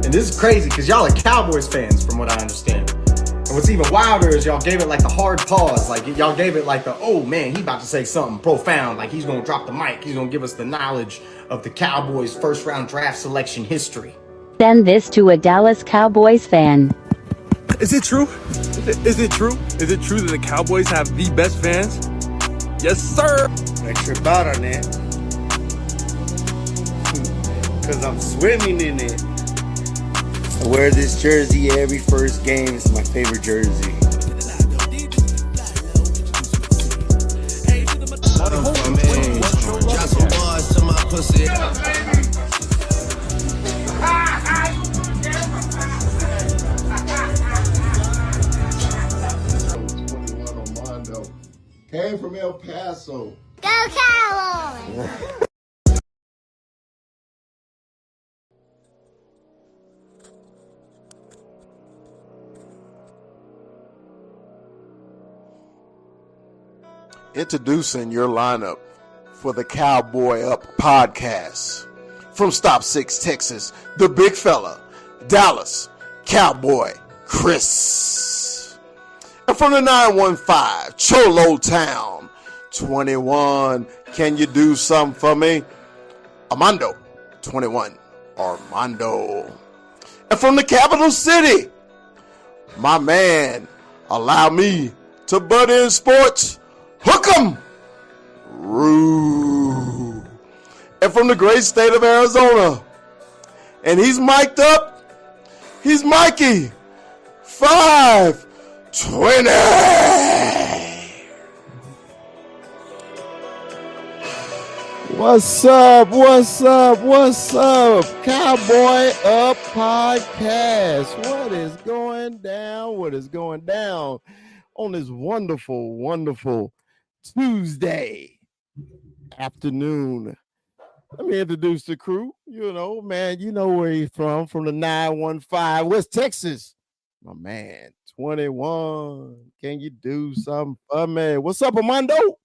And this is crazy because y'all are Cowboys fans, from what I understand. And what's even wilder is y'all gave it like the hard pause. Like y'all gave it like the, oh man, he about to say something profound. Like he's going to drop the mic. He's going to give us the knowledge of the Cowboys' first round draft selection history. Send this to a Dallas Cowboys fan. Is it true? Is it true? Is it true that the Cowboys have the best fans? Yes, sir. I trip out on that. Because I'm swimming in it. I wear this jersey every first game. It's my favorite jersey. Came from El Paso. Go Cowboys! Introducing your lineup for the Cowboy Up podcast. From Stop 6, Texas, the big fella, Dallas Cowboy Chris. And from the 915, Cholo Town, 21, can you do something for me? Armando, 21, Armando. And from the capital city, my man, allow me to butt in sports, hook 'em, Rue. And from the great state of Arizona, and he's mic'd up, he's Mikey, 520. What's up? What's up? What's up? Cowboy Up Podcast. What is going down? What is going down on this wonderful, wonderful Tuesday afternoon? Let me introduce the crew. You know, man, you know where he's from the 915, West Texas. My man, 21. Can you do something for me? What's up, Armando?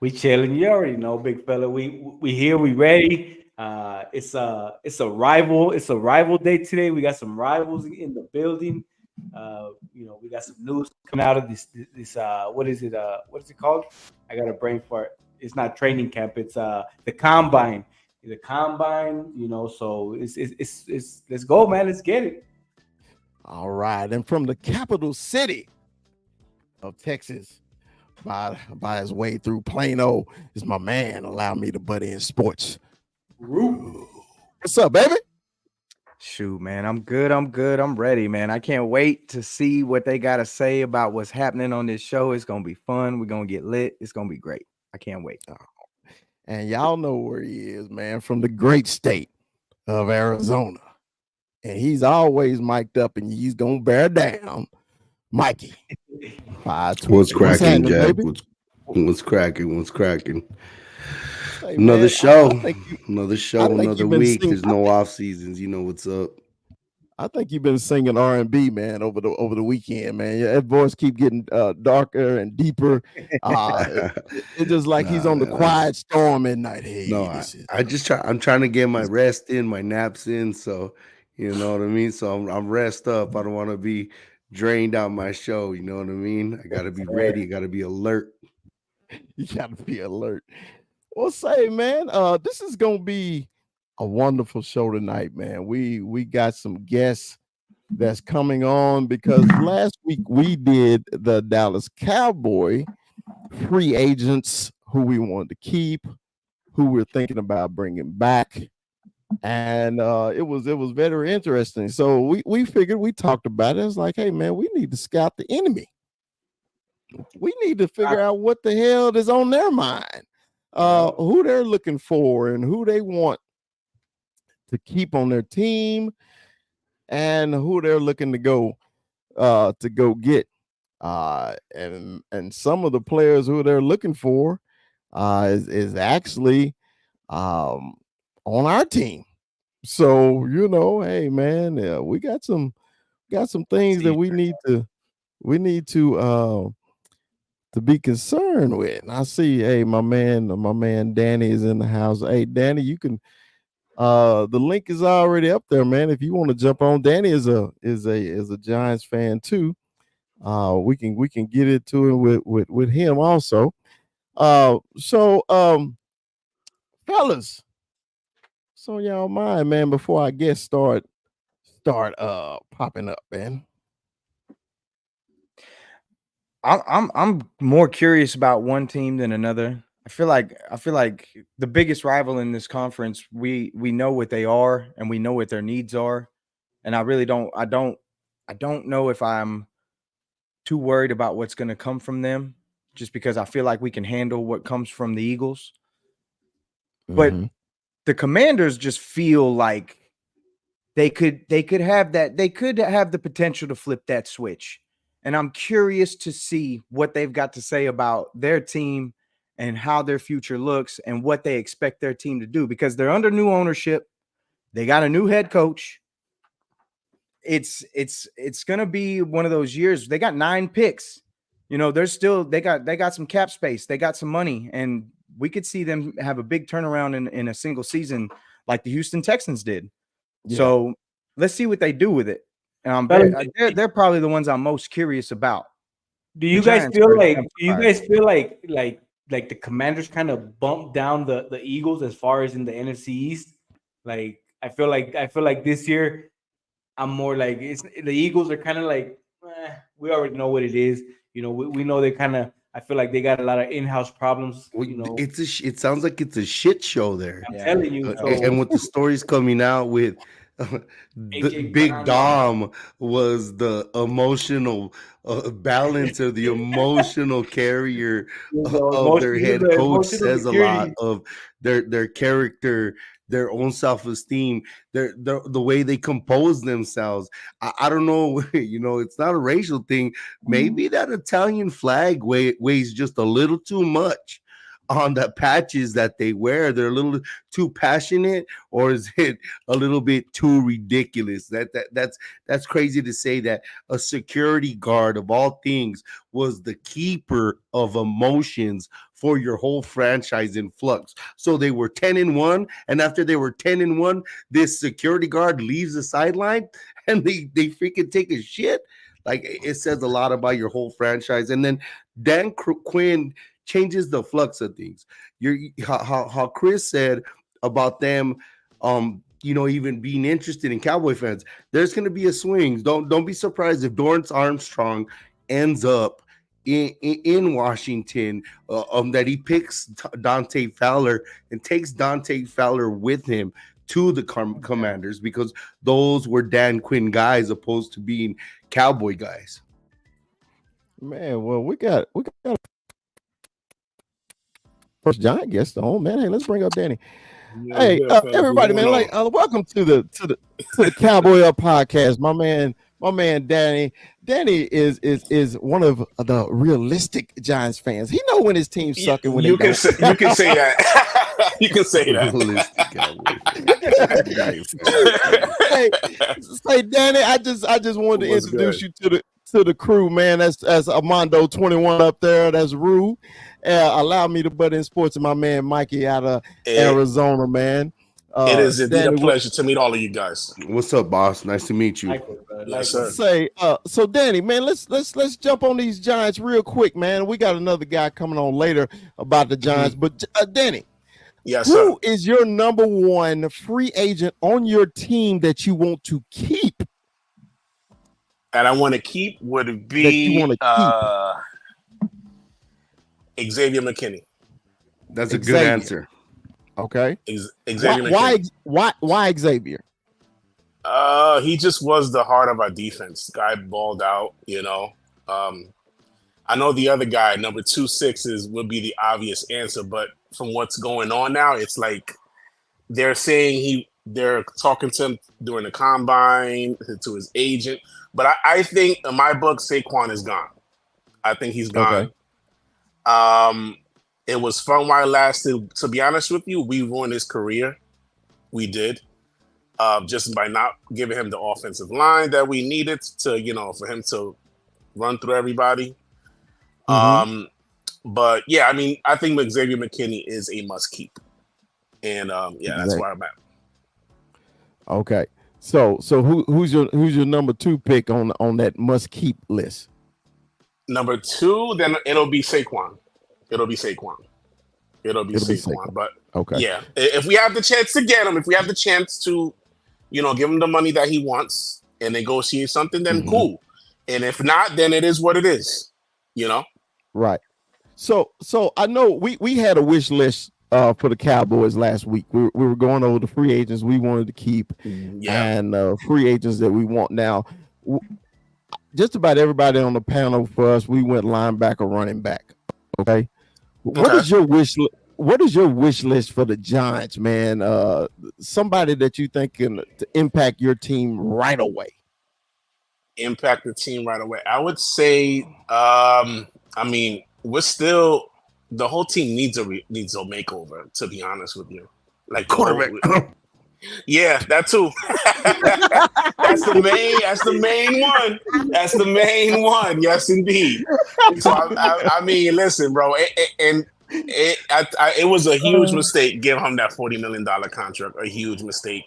We chilling. You already know, big fella. We here. We ready. It's a rival day today. We got some rivals in the building. We got some news coming out of this. What is it? What is it called? I got a brain fart. It's not training camp. It's the combine. The combine. So it's let's go, man. Let's get it. All right, and from the capital city of Texas, by his way through Plano, is my man. Allow me to butt in sports. Ooh. What's up, baby? Shoot, man, I'm good. I'm ready, man. I can't wait to see what they got to say about what's happening on this show. It's going to be fun. We're going to get lit. It's going to be great. I can't wait. And y'all know where he is, man, from the great state of Arizona. And he's always mic'd up, and he's going to bear down. Mikey. What's cracking, Jack? What's cracking? Hey, another show, another week. There's no off seasons. You know what's up. I think you've been singing R&B, man, over the weekend, man. That voice keep getting darker and deeper. It's just like he's on the quiet storm at night. Hey, I'm trying to get my rest in, my naps in. So you know what I mean. So I'm rest up. I don't want to be drained out my show. You know what I mean. I got to be ready. I got to be alert. You got to be alert. Well, say, man, this is gonna be a wonderful show tonight, man. We got some guests that's coming on because last week we did the Dallas Cowboy free agents who we wanted to keep, who we're thinking about bringing back, and it was very interesting. So we figured, we talked about it. It's like, hey, man, we need to scout the enemy. We need to figure out what the hell is on their mind. Who they're looking for and who they want to keep on their team and who they're looking to go get. And some of the players who they're looking for is actually on our team. So, hey man, we got some things that we need to be concerned with. And I see, hey, my man Danny is in the house. Hey, Danny, you can The link is already up there, man. If you want to jump on, Danny is a Giants fan too. We can get into it with him also. Fellas, so y'all mind, man, before I get start popping up, man. I'm more curious about one team than another. I feel like the biggest rival in this conference, we know what they are and we know what their needs are. And I really don't know if I'm too worried about what's going to come from them, just because I feel like we can handle what comes from the Eagles. But the Commanders just feel like they could have the potential to flip that switch. And I'm curious to see what they've got to say about their team and how their future looks and what they expect their team to do, because they're under new ownership. They got a new head coach. It's going to be one of those years. They got 9 picks. You know, they got some cap space. They got some money, and we could see them have a big turnaround in a single season like the Houston Texans did. Yeah. So let's see what they do with it. And they're probably the ones I'm most curious about. Do you guys feel like the Commanders kind of bumped down the Eagles as far as in the NFC East? Like I feel like this year I'm more like the Eagles are kind of like we already know what it is. You know, we know they kind of. I feel like they got a lot of in-house problems. You know, it sounds like it's a shit show there. I'm telling you. And with the stories coming out with the Big Dom was the emotional balance of the emotional carrier of their head coach, says a lot of their character, their own self-esteem, the way they compose themselves. I don't know, you know, it's not a racial thing. Maybe that Italian flag weighs just a little too much on the patches that they wear. They're a little too passionate, or is it a little bit too ridiculous? That's crazy to say that a security guard of all things was the keeper of emotions for your whole franchise in flux. So they were 10-1, and after they were 10-1, this security guard leaves the sideline and they freaking take a shit. Like, it says a lot about your whole franchise. And then Dan Quinn changes the flux of things. How Chris said about them, you know, even being interested in Cowboy fans. There's going to be a swing. Don't be surprised if Dorrance Armstrong ends up in Washington, that he picks Dante Fowler and takes Dante Fowler with him to the Commanders, because those were Dan Quinn guys opposed to being Cowboy guys. Man, well, we got first Giant guest on, man. Hey, let's bring up Danny. Yeah, hey, everybody, man, like welcome to the Cowboy Up podcast. My man Danny. Danny is one of the realistic Giants fans. He know when his team's sucking, when you can say that. You can say that. Hey, Danny, I just wanted to introduce you to the crew, man. That's Armando 21 up there. That's Rue. Allow me to butt in sports and my man Mikey out of Arizona, man. It is indeed a pleasure to meet all of you guys. What's up, boss? Nice to meet you. Yes, sir. So Danny, man, let's jump on these Giants real quick, man. We got another guy coming on later about the Giants, but Danny, yes, who is your number one free agent on your team that you want to keep? And I want to keep would be Xavier McKinney. That's a good answer. Okay. Xavier McKinney. Why Xavier? He just was the heart of our defense. Guy balled out, you know. I know the other guy, number 2/6, would be the obvious answer, but from what's going on now, it's like they're saying they're talking to him during the combine, to his agent. But I think in my book, Saquon is gone. I think he's gone. Okay. It was fun while it lasted. To be honest with you, we ruined his career. We did. Just by not giving him the offensive line that we needed to, you know, for him to run through everybody. Mm-hmm. But yeah, I mean, I think Xavier McKinney is a must keep. And that's where I'm at. Okay. So who's your number 2 pick on that must keep list? Number 2, then it'll be Saquon. It'll be Saquon. But Okay. yeah, if we have the chance to get him, if we have the chance to, give him the money that he wants and negotiate something, then cool. And if not, then it is what it is. Right. So I know we had a wish list for the Cowboys last week. We were going over the free agents we wanted to keep and free agents that we want now. Just about everybody on the panel for us, we went linebacker, running back. Okay. What is your wish? What is your wish list for the Giants, man? Somebody that you think can impact your team right away. Impact the team right away. I would say, we're still, the whole team needs a makeover, to be honest with you. Like Quarterback. Yeah, that too. That's the main one. That's the main one. Yes, indeed. So I mean, listen, bro, it was a huge mistake giving him that $40 million contract. A huge mistake.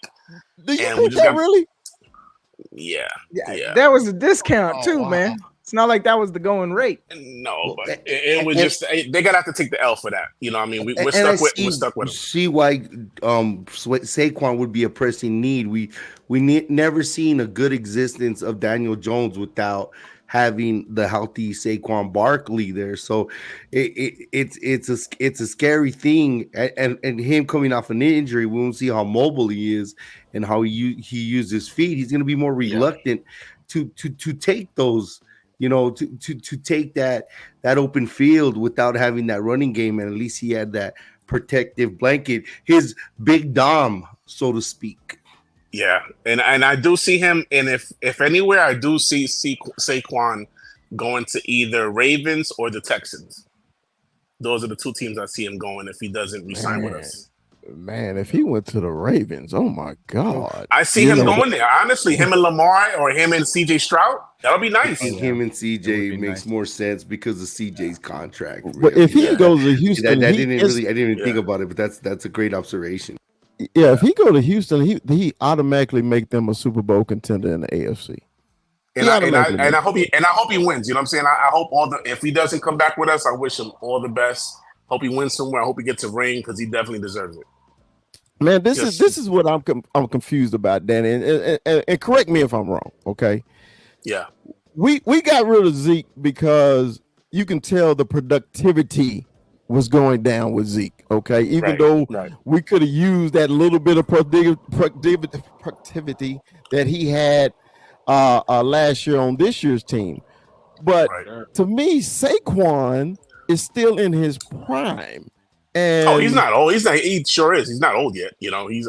Do you think that really? Yeah. That was a discount too, man. It's not like that was the going rate. No, but it was just they're gonna have to take the L for that. You know what I mean? We're stuck with him. See why Saquon would be a pressing need. We never seen a good existence of Daniel Jones without having the healthy Saquon Barkley there. So it's a scary thing, and him coming off an injury, we won't see how mobile he is and how he uses his feet. He's going to be more reluctant to take those. To take that open field without having that running game, and at least he had that protective blanket, his big dom, so to speak. Yeah, and I do see him, and if anywhere, I do see Saquon going to either Ravens or the Texans. Those are the 2 teams I see him going if he doesn't resign with us. Man, if he went to the Ravens, oh my God. I see him going there. Honestly, him and Lamar or him and CJ Stroud, that'll be nice. Him and CJ makes more sense because of CJ's contract. But if he goes to Houston, I didn't even think about it, but that's a great observation. Yeah, if he go to Houston, he automatically make them a Super Bowl contender in the AFC. And I hope he wins. You know what I'm saying? I hope if he doesn't come back with us, I wish him all the best. Hope he wins somewhere. I hope he gets a ring because he definitely deserves it. Man, this is what I'm confused about, Danny, and correct me if I'm wrong. Okay. Yeah. We got rid of Zeke because you can tell the productivity was going down with Zeke. Okay, even though we could have used that little bit of productivity that he had last year on this year's team, but to me, Saquon is still in his prime. And he's not old. He sure is. He's not old yet. He's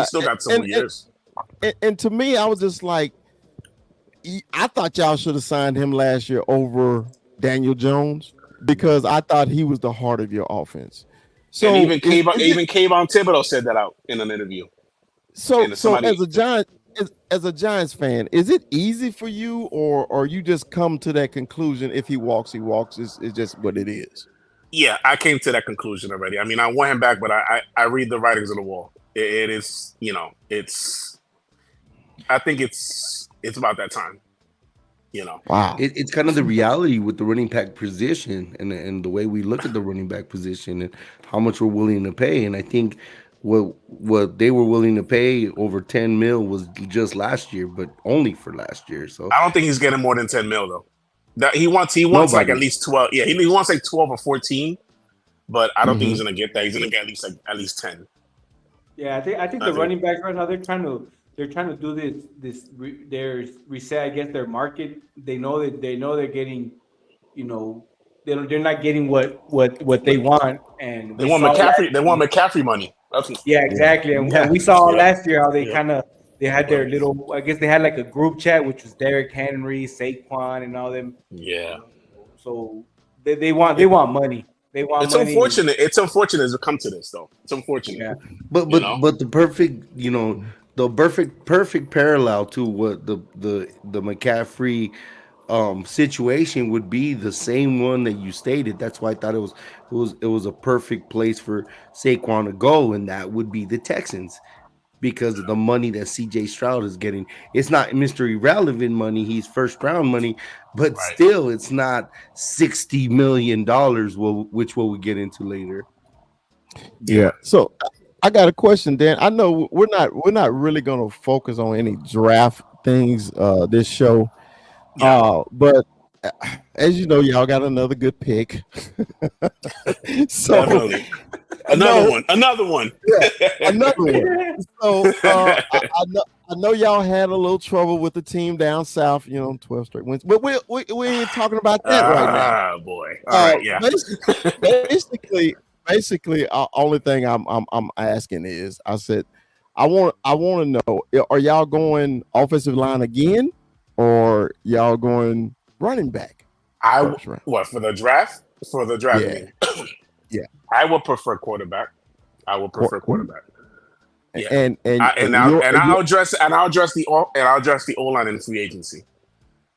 still got some more years. And to me, I was just like, I thought y'all should have signed him last year over Daniel Jones because I thought he was the heart of your offense. So and even Kayvon Thibodeau said that out in an interview. So as a Giants fan, is it easy for you, or you just come to that conclusion? If he walks, he walks. It's just what it is. Yeah, I came to that conclusion already. I mean, I want him back, but I read the writings on the wall. It is, I think it's about that time. Wow. It's kind of the reality with the running back position and the way we look at the running back position and how much we're willing to pay. And I think what they were willing to pay over 10 mil was just last year, but only for last year. So I don't think he's getting more than 10 mil though. That he wants like at least 12. Yeah, he wants like 12 or 14, but I don't think he's gonna get that. He's gonna get at least 10. Yeah, I think the running backs right now they're trying to do their reset. I guess their market. They know they're getting, they're not getting what they want, and they want McCaffrey. They want McCaffrey money. Yeah, exactly. And we saw last year how they they had their little. I guess they had like a group chat, which was Derrick Henry, Saquon, and all them. Yeah. So they want money. They want. It's money. unfortunate. It's unfortunate to come to this, though. It's unfortunate. Yeah. But the perfect, the perfect parallel to what the McCaffrey situation would be the same one that you stated. That's why I thought it was a perfect place for Saquon to go, and that would be the Texans. because of the money that CJ Stroud is getting. It's not Mr. Irrelevant money, he's first round money, but still it's not $60 million, which we'll get into later. Yeah. So I got a question, Dan. I know we're not really gonna focus on any draft things this show. But as you know, y'all got another good pick. So Definitely. Another one. Yeah, another one. So I know y'all had a little trouble with the team down south, 12 straight wins, but we ain't talking about that right now. Ah, boy. All right, yeah. Basically, only thing I'm asking is, I said, I want to know, are y'all going offensive line again, or y'all going running back? What, for the draft? For the draft, yeah. Yeah. I would prefer quarterback. Quarterback. Yeah. And I'll address the O-line in free agency.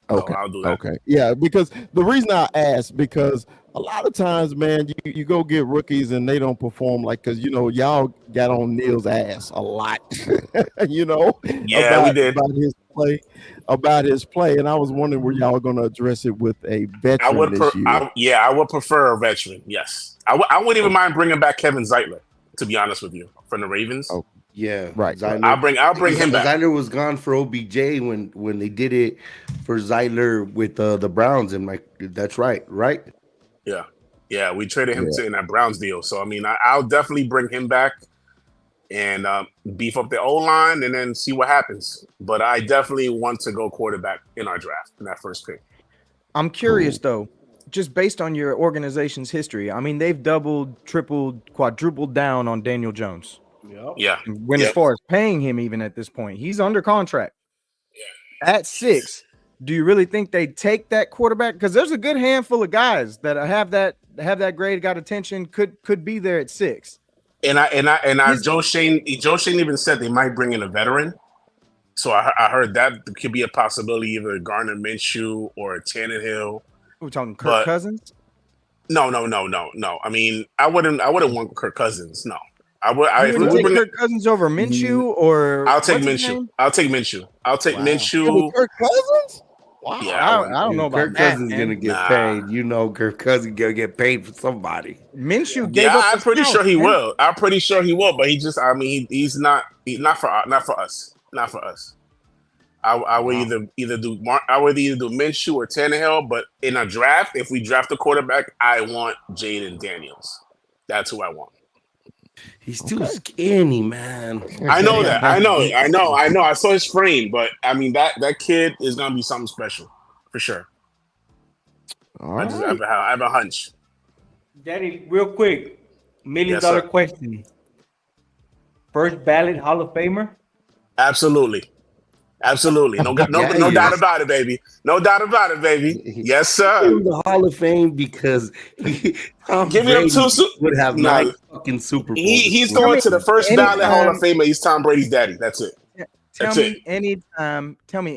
Okay. So I'll do that. Okay. Yeah, because the reason I ask, because a lot of times, man, you go get rookies and they don't perform because y'all got on Neil's ass a lot. Yeah, we did about his play, and I was wondering were y'all going to address it with a veteran this year? I would prefer a veteran. Yes, I wouldn't even mind bringing back Kevin Zeitler, to be honest with you, from the Ravens. Oh, yeah, right. Zeitler, I'll bring him back. Zeitler was gone for OBJ when they did it for Zeitler with the Browns, and that's right. Yeah, we traded him in that Browns deal. So I mean, I'll definitely bring him back and beef up the O-line and then see what happens. But I definitely want to go quarterback in our draft in that first pick. I'm curious though, just based on your organization's history. I mean, they've doubled, tripled, quadrupled down on Daniel Jones. Yeah. As far as paying him, even at this point, he's under contract. Yeah. At 6, do you really think they take that quarterback? Because there's a good handful of guys that have that grade, got attention, could be there at 6. And Joe Shane even said they might bring in a veteran. So I heard that could be a possibility, either Gardner Minshew or Tannehill. We're talking Kirk Cousins? No. I mean, I wouldn't want Kirk Cousins. No. If we take Kirk Cousins over Minshew, or I'll take Minshew. I'll take Minshew. Kirk Cousins? Wow. Yeah, I don't know about Kirk Cousins is gonna get paid. Kirk Cousins gonna get paid for somebody. Minshew gave up. I'm pretty sure he will. But he's not for us. Not for us. I would either do Minshew or Tannehill. But in a draft, if we draft a quarterback, I want Jaden Daniels. That's who I want. He's too skinny, man. I know that. I know. I saw his frame, but I mean that kid is gonna be something special for sure. I have a hunch. Daddy, real quick, $1 million question. First ballot Hall of Famer? Absolutely. No doubt about it, baby. No doubt about it, baby. Yes, sir. The Hall of Fame because Tom Give me them two. Would have 9 fucking Super Bowls. He's going to the first ballot Hall of Famer. He's Tom Brady's daddy. That's it. Tell me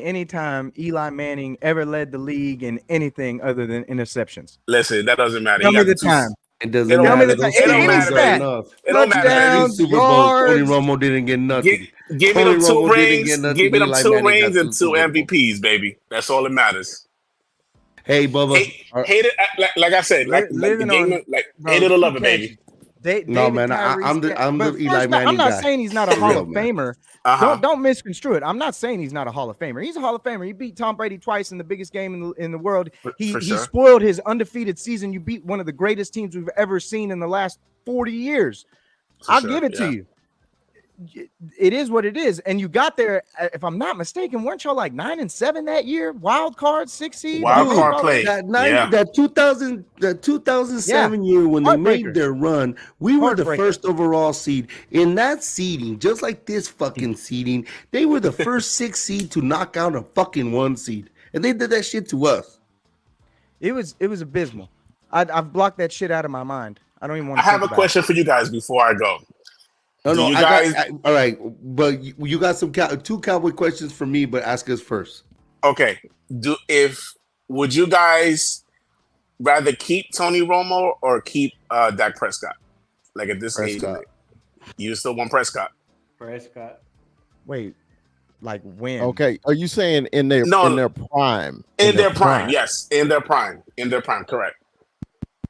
anytime Eli Manning ever led the league in anything other than interceptions. Listen, that doesn't matter. Tell me the time. It doesn't matter. It don't matter. It don't matter. Super Bowl, Tony Romo didn't get nothing. Give me them 2 rings. Give me them 2 rings and 2 MVPs, baby. That's all that matters. Hey, Bubba. Hate it. Like I said, hate it or love it, baby. No, man. I'm the Eli Manning guy. I'm not saying he's not a Hall of Famer. Don't misconstrue it. I'm not saying he's not a Hall of Famer. He's a Hall of Famer. He beat Tom Brady twice in the biggest game in the world. He spoiled his undefeated season. You beat one of the greatest teams we've ever seen in the last 40 years. I'll give it to you. It is what it is. And you got there, if I'm not mistaken, weren't y'all like 9-7 that year? Wild card, 6 seed? Wild card play. That 2007 year when they made their run, we were the first overall seed. In that seeding, just like this fucking seeding, they were the first 6 seed to knock out a fucking 1 seed. And they did that shit to us. It was abysmal. I've blocked that shit out of my mind. I don't even want to I have a question for you guys before I go. No, all right, but you got some 2 Cowboy questions for me, but ask us first. Okay. Would you guys rather keep Tony Romo or keep Dak Prescott? Like at this age, you still want Prescott? Wait, like when? Okay, are you saying in their prime? In their prime, yes, in their prime, correct.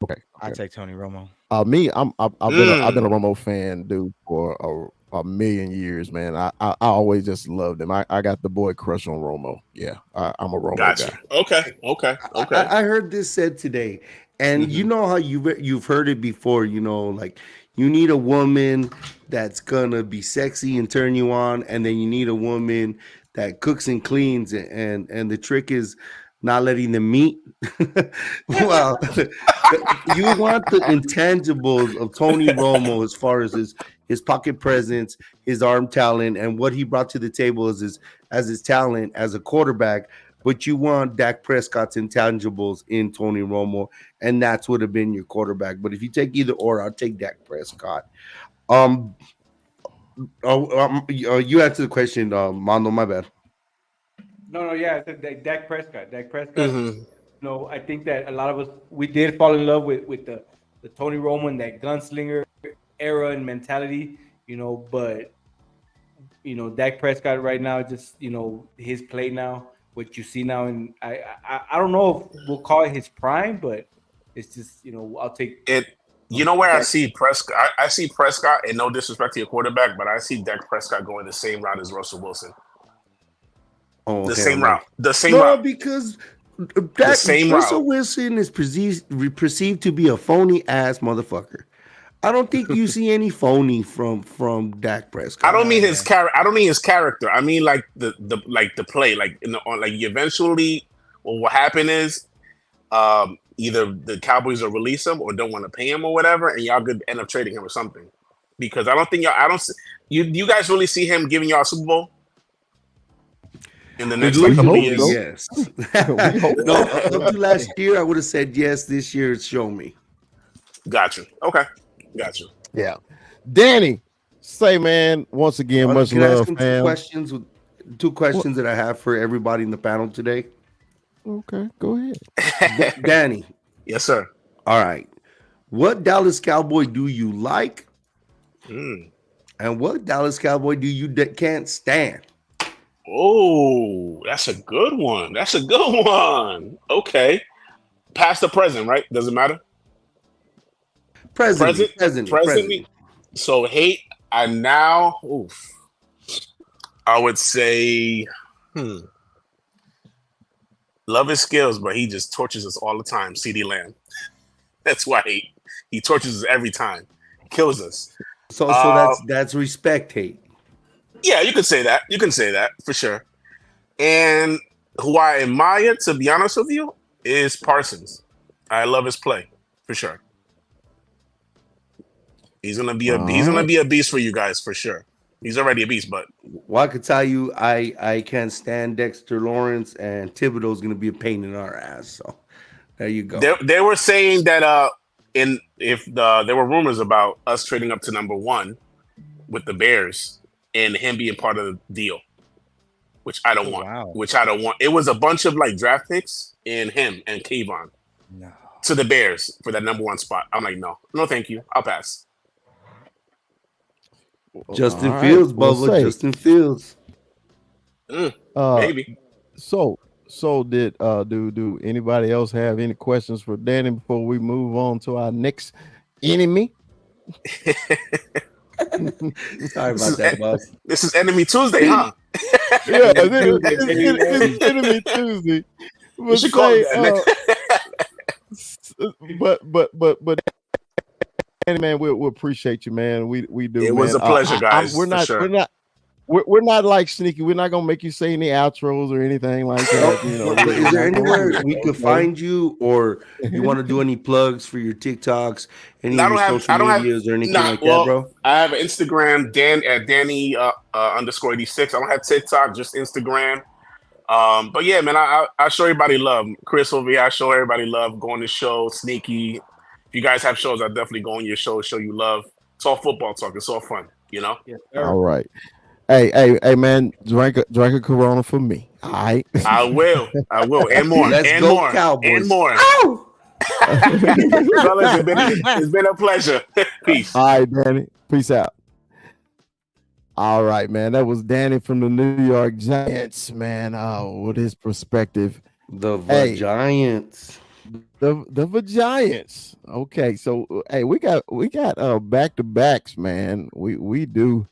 Okay, I take Tony Romo. I've been a Romo fan, dude, for a million years, man. I always just loved him. I got the boy crush on Romo. Yeah, I'm a Romo guy. Okay. I heard this said today, and you know how you've heard it before. You know, like you need a woman that's gonna be sexy and turn you on, and then you need a woman that cooks and cleans, and the trick is not letting them meet. Well, you want the intangibles of Tony Romo as far as his pocket presence, his arm talent, and what he brought to the table as his talent as a quarterback. But you want Dak Prescott's intangibles in Tony Romo, and that's would have been your quarterback. But if you take either or, I'll take Dak Prescott. You answered the question, Mondo. My bad. No, yeah, I said Dak Prescott. No, I think that a lot of us we did fall in love with the Tony Romo and that gunslinger era and mentality, but Dak Prescott right now, just his play now, what you see now, and I don't know if we'll call it his prime, but it's just I'll take it. You know where I see Prescott? I see Prescott, and no disrespect to your quarterback, but I see Dak Prescott going the same route as Russell Wilson. Oh, the same route. Because Russell Wilson is perceived to be a phony ass motherfucker. I don't think you see any phony from Dak Prescott. I don't mean his character. I don't mean his character. I mean like the play. Like eventually, what happened is, either the Cowboys will release him or don't want to pay him or whatever, and y'all could end up trading him or something. Because I don't think you guys really see him giving y'all a Super Bowl in the next couple of years. Yes. No, up to last year I would have said yes. This year it's show me. Gotcha. Okay. Gotcha. Yeah. Danny, say, man, once again, much love, fam. Two questions that I have for everybody in the panel today. Okay, go ahead. Danny. Yes, sir. All right. What Dallas Cowboy do you like? And what Dallas Cowboy do you can't stand? Oh, that's a good one. Okay. Past or present, right? Doesn't matter. Present. So hate. I would say, love his skills, but he just tortures us all the time. CeeDee Lamb. That's why I hate. He tortures us every time. Kills us. So that's respect hate. Yeah, you could say that. For sure. And who I admire, to be honest with you, is Parsons. I love his play for sure. He's gonna be a beast for you guys for sure. He's already a beast, but I could tell you, I can't stand Dexter Lawrence, and Thibodeau's gonna be a pain in our ass. So there you go. They were saying that there were rumors about us trading up to number 1 with the Bears and him being part of the deal, which I don't want. Wow. It was a bunch of draft picks and him and Kayvon to the Bears for that number 1 spot. I'm like, no, thank you. I'll pass. Justin Fields, Bubba. Justin Fields. Maybe. So did do anybody else have any questions for Danny before we move on to our next enemy? Sorry about that, boss. This is Enemy Tuesday, huh? Yeah, it's Enemy Tuesday. We should call it that. But Danny, man, we appreciate you, man. We do. It was a pleasure, guys. We're not like sneaky. We're not gonna make you say any outros or anything like that. Is there anywhere we could find you, or you want to do any plugs for your TikToks, any social medias, or anything like that, bro? I have Instagram, Danny _86. I don't have TikTok, just Instagram. But yeah, man, I show everybody love. Chris over here, I show everybody love. Go on the show, Sneaky. If you guys have shows, I definitely go on your show, show you love. It's all football talk. It's all fun, Yes, all right. Hey, man, drink a Corona for me. All right. I will. And more. Let's go, Cowboys. And more. Fellas, it's been a pleasure. Peace. All right, Danny. Peace out. All right, man. That was Danny from the New York Giants, man. With his perspective. The Hey. Giants. The Giants. Okay, so hey, we got back to backs, man. We do.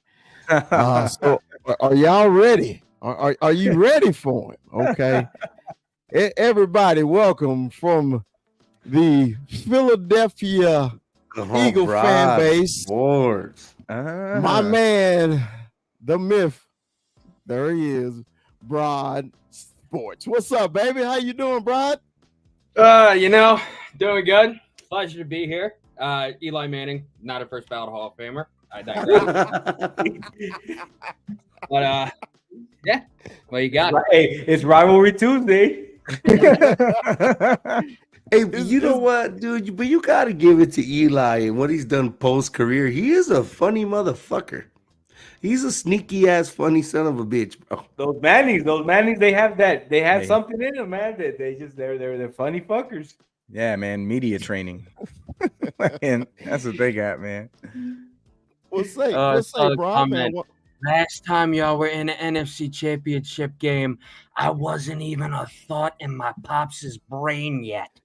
So are y'all ready? Are you ready for it? Okay. Everybody, welcome from the Philadelphia Eagle fan base. Sports. My man, the myth. There he is, Broad Sports. What's up, baby? How you doing, Broad? Doing good. Pleasure to be here. Eli Manning, not a first ballot Hall of Famer. I digress. But yeah, well, you got it. Hey, it's Rivalry Tuesday. Hey, you know what, dude? But you got to give it to Eli and what he's done post career. He is a funny motherfucker. He's a sneaky ass funny son of a bitch, bro. Those Mannings, they have that. They have something in them, man. That they're funny fuckers. Yeah, man. Media training. And that's what they got, man. What's say, Broad, man? Last time y'all were in the NFC Championship game, I wasn't even a thought in my pops' brain yet.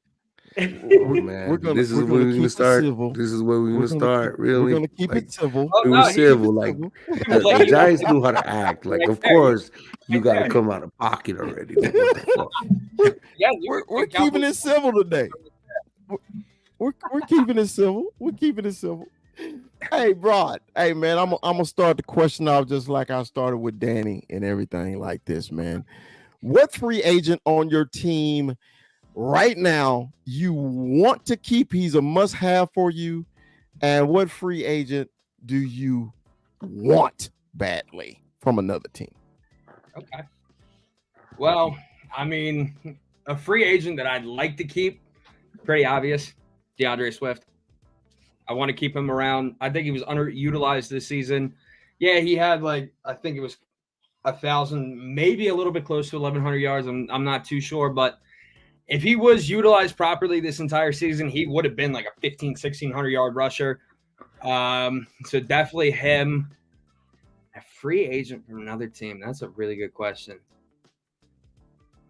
This is where we're gonna start. This is where we're gonna start. Really, we're gonna keep it civil. Civil. Like the Giants knew how to act. Like, of course, you got to come out of pocket already. Like, what the fuck? Yeah, we're keeping it civil today. We're keeping it civil. We're keeping it civil. Hey, Broad. Hey, man, I'm gonna start the question off just like I started with Danny and everything like this, man. What free agent on your team right now you want to keep? He's a must-have for you. And what free agent do you want badly from another team? Okay. Well, I mean, a free agent that I'd like to keep, pretty obvious, DeAndre Swift. I want to keep him around. I think he was underutilized this season. Yeah, he had I think it was 1,000, maybe a little bit close to 1,100 yards. I'm not too sure, but if he was utilized properly this entire season, he would have been like a 1,600 yard rusher. So definitely him. A free agent from another team. That's a really good question.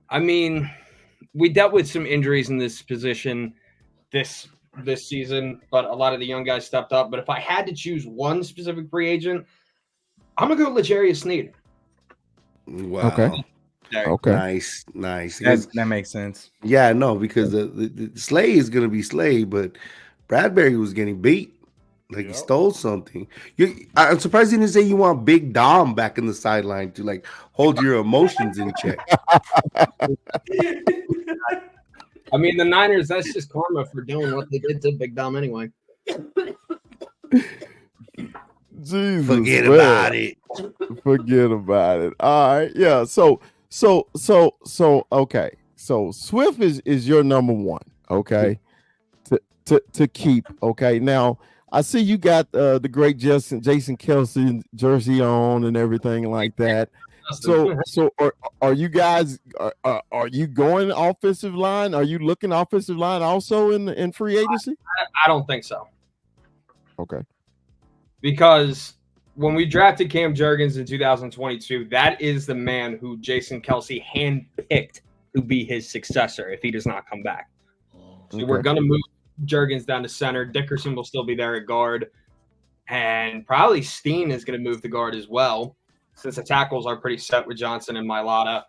I mean, we dealt with some injuries in this position this season, but a lot of the young guys stepped up. But if I had to choose one specific free agent, I'm gonna go with L'Jarius Sneed. Wow. Okay. Nice. That makes sense. Yeah, no, because the Slay is gonna be Slay, but Bradbury was getting beat. Like he stole something. I'm surprised you didn't say you want Big Dom back in the sideline to hold your emotions in check. I mean, the Niners, that's just karma for doing what they did to Big Dom anyway. Jesus, Forget man. about it. Forget about it. All right. Yeah. So okay. So Swift is your number one. Okay. To keep. Okay. Now I see you got the great Jason Kelsey jersey on and everything like that. So are you guys are you going offensive line? Are you looking offensive line also in free agency? I don't think so. Okay. Because when we drafted Cam Jurgens in 2022, that is the man who Jason Kelsey handpicked to be his successor if he does not come back. So we're going to move Jurgens down to center. Dickerson will still be there at guard. And probably Steen is going to move to guard as well, since the tackles are pretty set with Johnson and Mailata.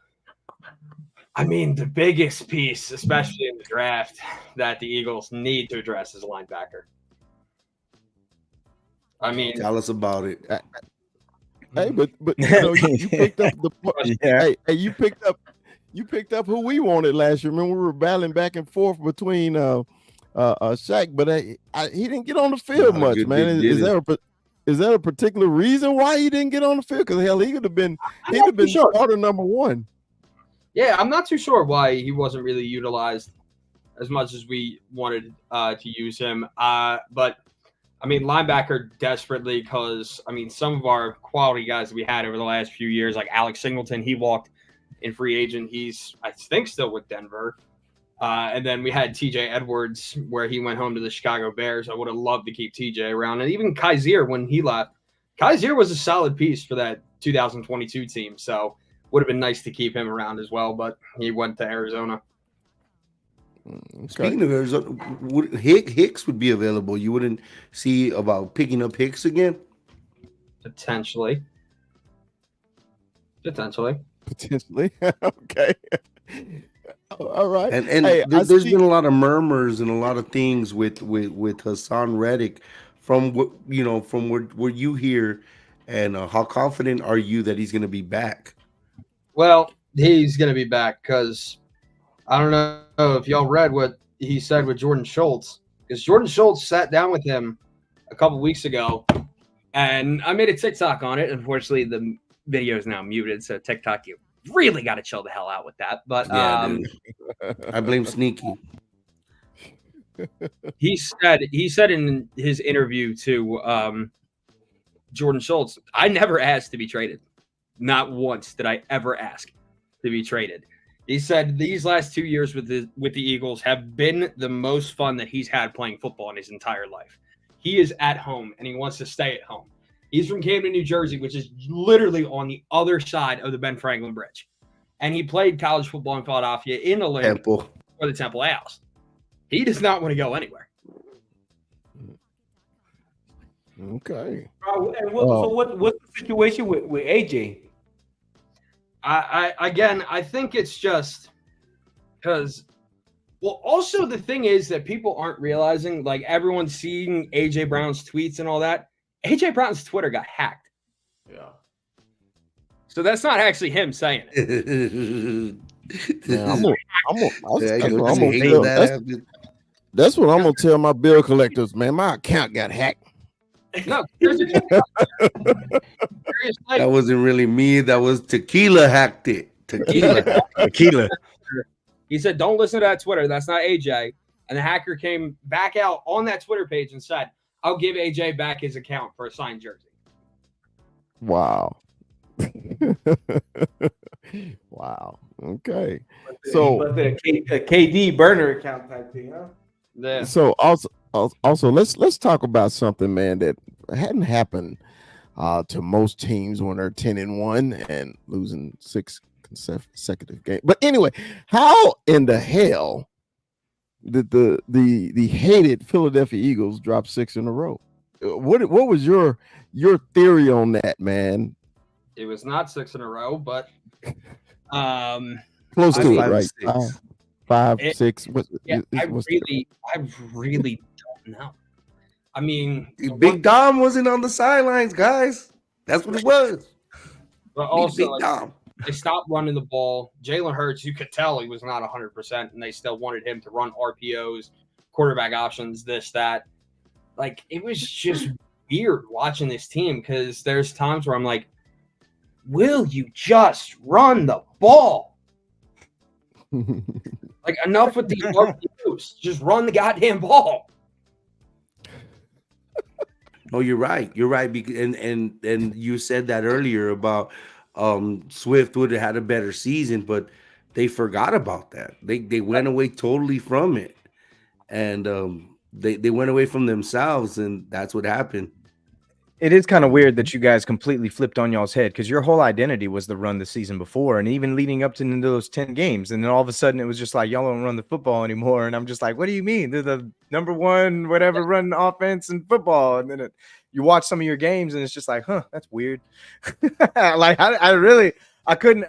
I mean, the biggest piece, especially in the draft, that the Eagles need to address is a linebacker. I mean, Tell us about it. Hey, but you picked up you picked up who we wanted last year. Remember, we were battling back and forth between Shaq, but he didn't get on the field much, man. Is there a particular reason why he didn't get on the field? Because hell, he could have been starter number one. Yeah, I'm not too sure why he wasn't really utilized as much as we wanted to use him. But I mean, linebacker desperately, because I mean, some of our quality guys that we had over the last few years, like Alex Singleton, he walked in free agent. He's, I think, still with Denver. And then we had TJ Edwards, where he went home to the Chicago Bears. I would have loved to keep TJ around. And even Kaiser, when he left, Kaiser was a solid piece for that 2022 team, so would have been nice to keep him around as well, but he went to Arizona. Speaking of Arizona, Hicks would be available. You wouldn't see about picking up Hicks again? Potentially. Potentially. Okay. All right. And Hey, there's been a lot of murmurs and a lot of things with Hassan Reddick from what from where you hear, and how confident are you that he's going to be back? Well, he's going to be back because I don't know if y'all read what he said with Jordan Schultz, because Jordan Schultz sat down with him a couple weeks ago, and I made a TikTok on it. Unfortunately, the video is now muted, so TikTok, you really got to chill the hell out with that. But I blame Sneaky. He said in his interview to Jordan Schultz, I never asked to be traded. Not once did I ever ask to be traded. He said these last 2 years with the Eagles have been the most fun that he's had playing football in his entire life. He is at home and he wants to stay at home. He's from Camden, New Jersey, which is literally on the other side of the Ben Franklin Bridge. And he played college football in Philadelphia in the league for the Temple Owls. He does not want to go anywhere. Okay. So what's the situation with AJ? I think it's just because, well, also the thing is that people aren't realizing, like everyone's seeing AJ Brown's tweets and all that. AJ Brown's Twitter got hacked. Yeah. So that's not actually him saying it. That's what I'm gonna tell my bill collectors, man. My account got hacked. No, that wasn't really me. That was Tequila hacked it. Tequila. He said, "Don't listen to that Twitter. That's not AJ." And the hacker came back out on that Twitter page and said, "I'll give AJ back his account for a signed jersey." Wow. Wow. Okay. So a KD burner account type thing, huh? Yeah. So also let's talk about something, man, that hadn't happened to most teams when they're 10-1 and losing 6 consecutive games. But anyway, how in the hell did the hated Philadelphia Eagles drop 6 in a row? What was your theory on that, man? It was not 6 in a row, but close to it, right? 5, 6. I really don't know. I mean, Big Dom wasn't on the sidelines, guys. That's what it was. But also, Big Dom. They stopped running the ball. Jalen Hurts, you could tell he was not 100%, and they still wanted him to run RPOs, quarterback options, this, that. Like, it was just weird watching this team because there's times where I'm like, will you just run the ball? Like, enough with the RPOs. Just run the goddamn ball. Oh, you're right. You're right. And you said that earlier about Swift would have had a better season, but they forgot about that. They went away totally from it, and they went away from themselves, and that's what happened. It is kind of weird that you guys completely flipped on y'all's head because your whole identity was the run the season before, and even leading up to into those 10 games, and then all of a sudden it was just like y'all don't run the football anymore, and I'm just like, what do you mean? They're the number one whatever run offense in football, and then you watch some of your games, and it's just like, huh, that's weird. Like I couldn't.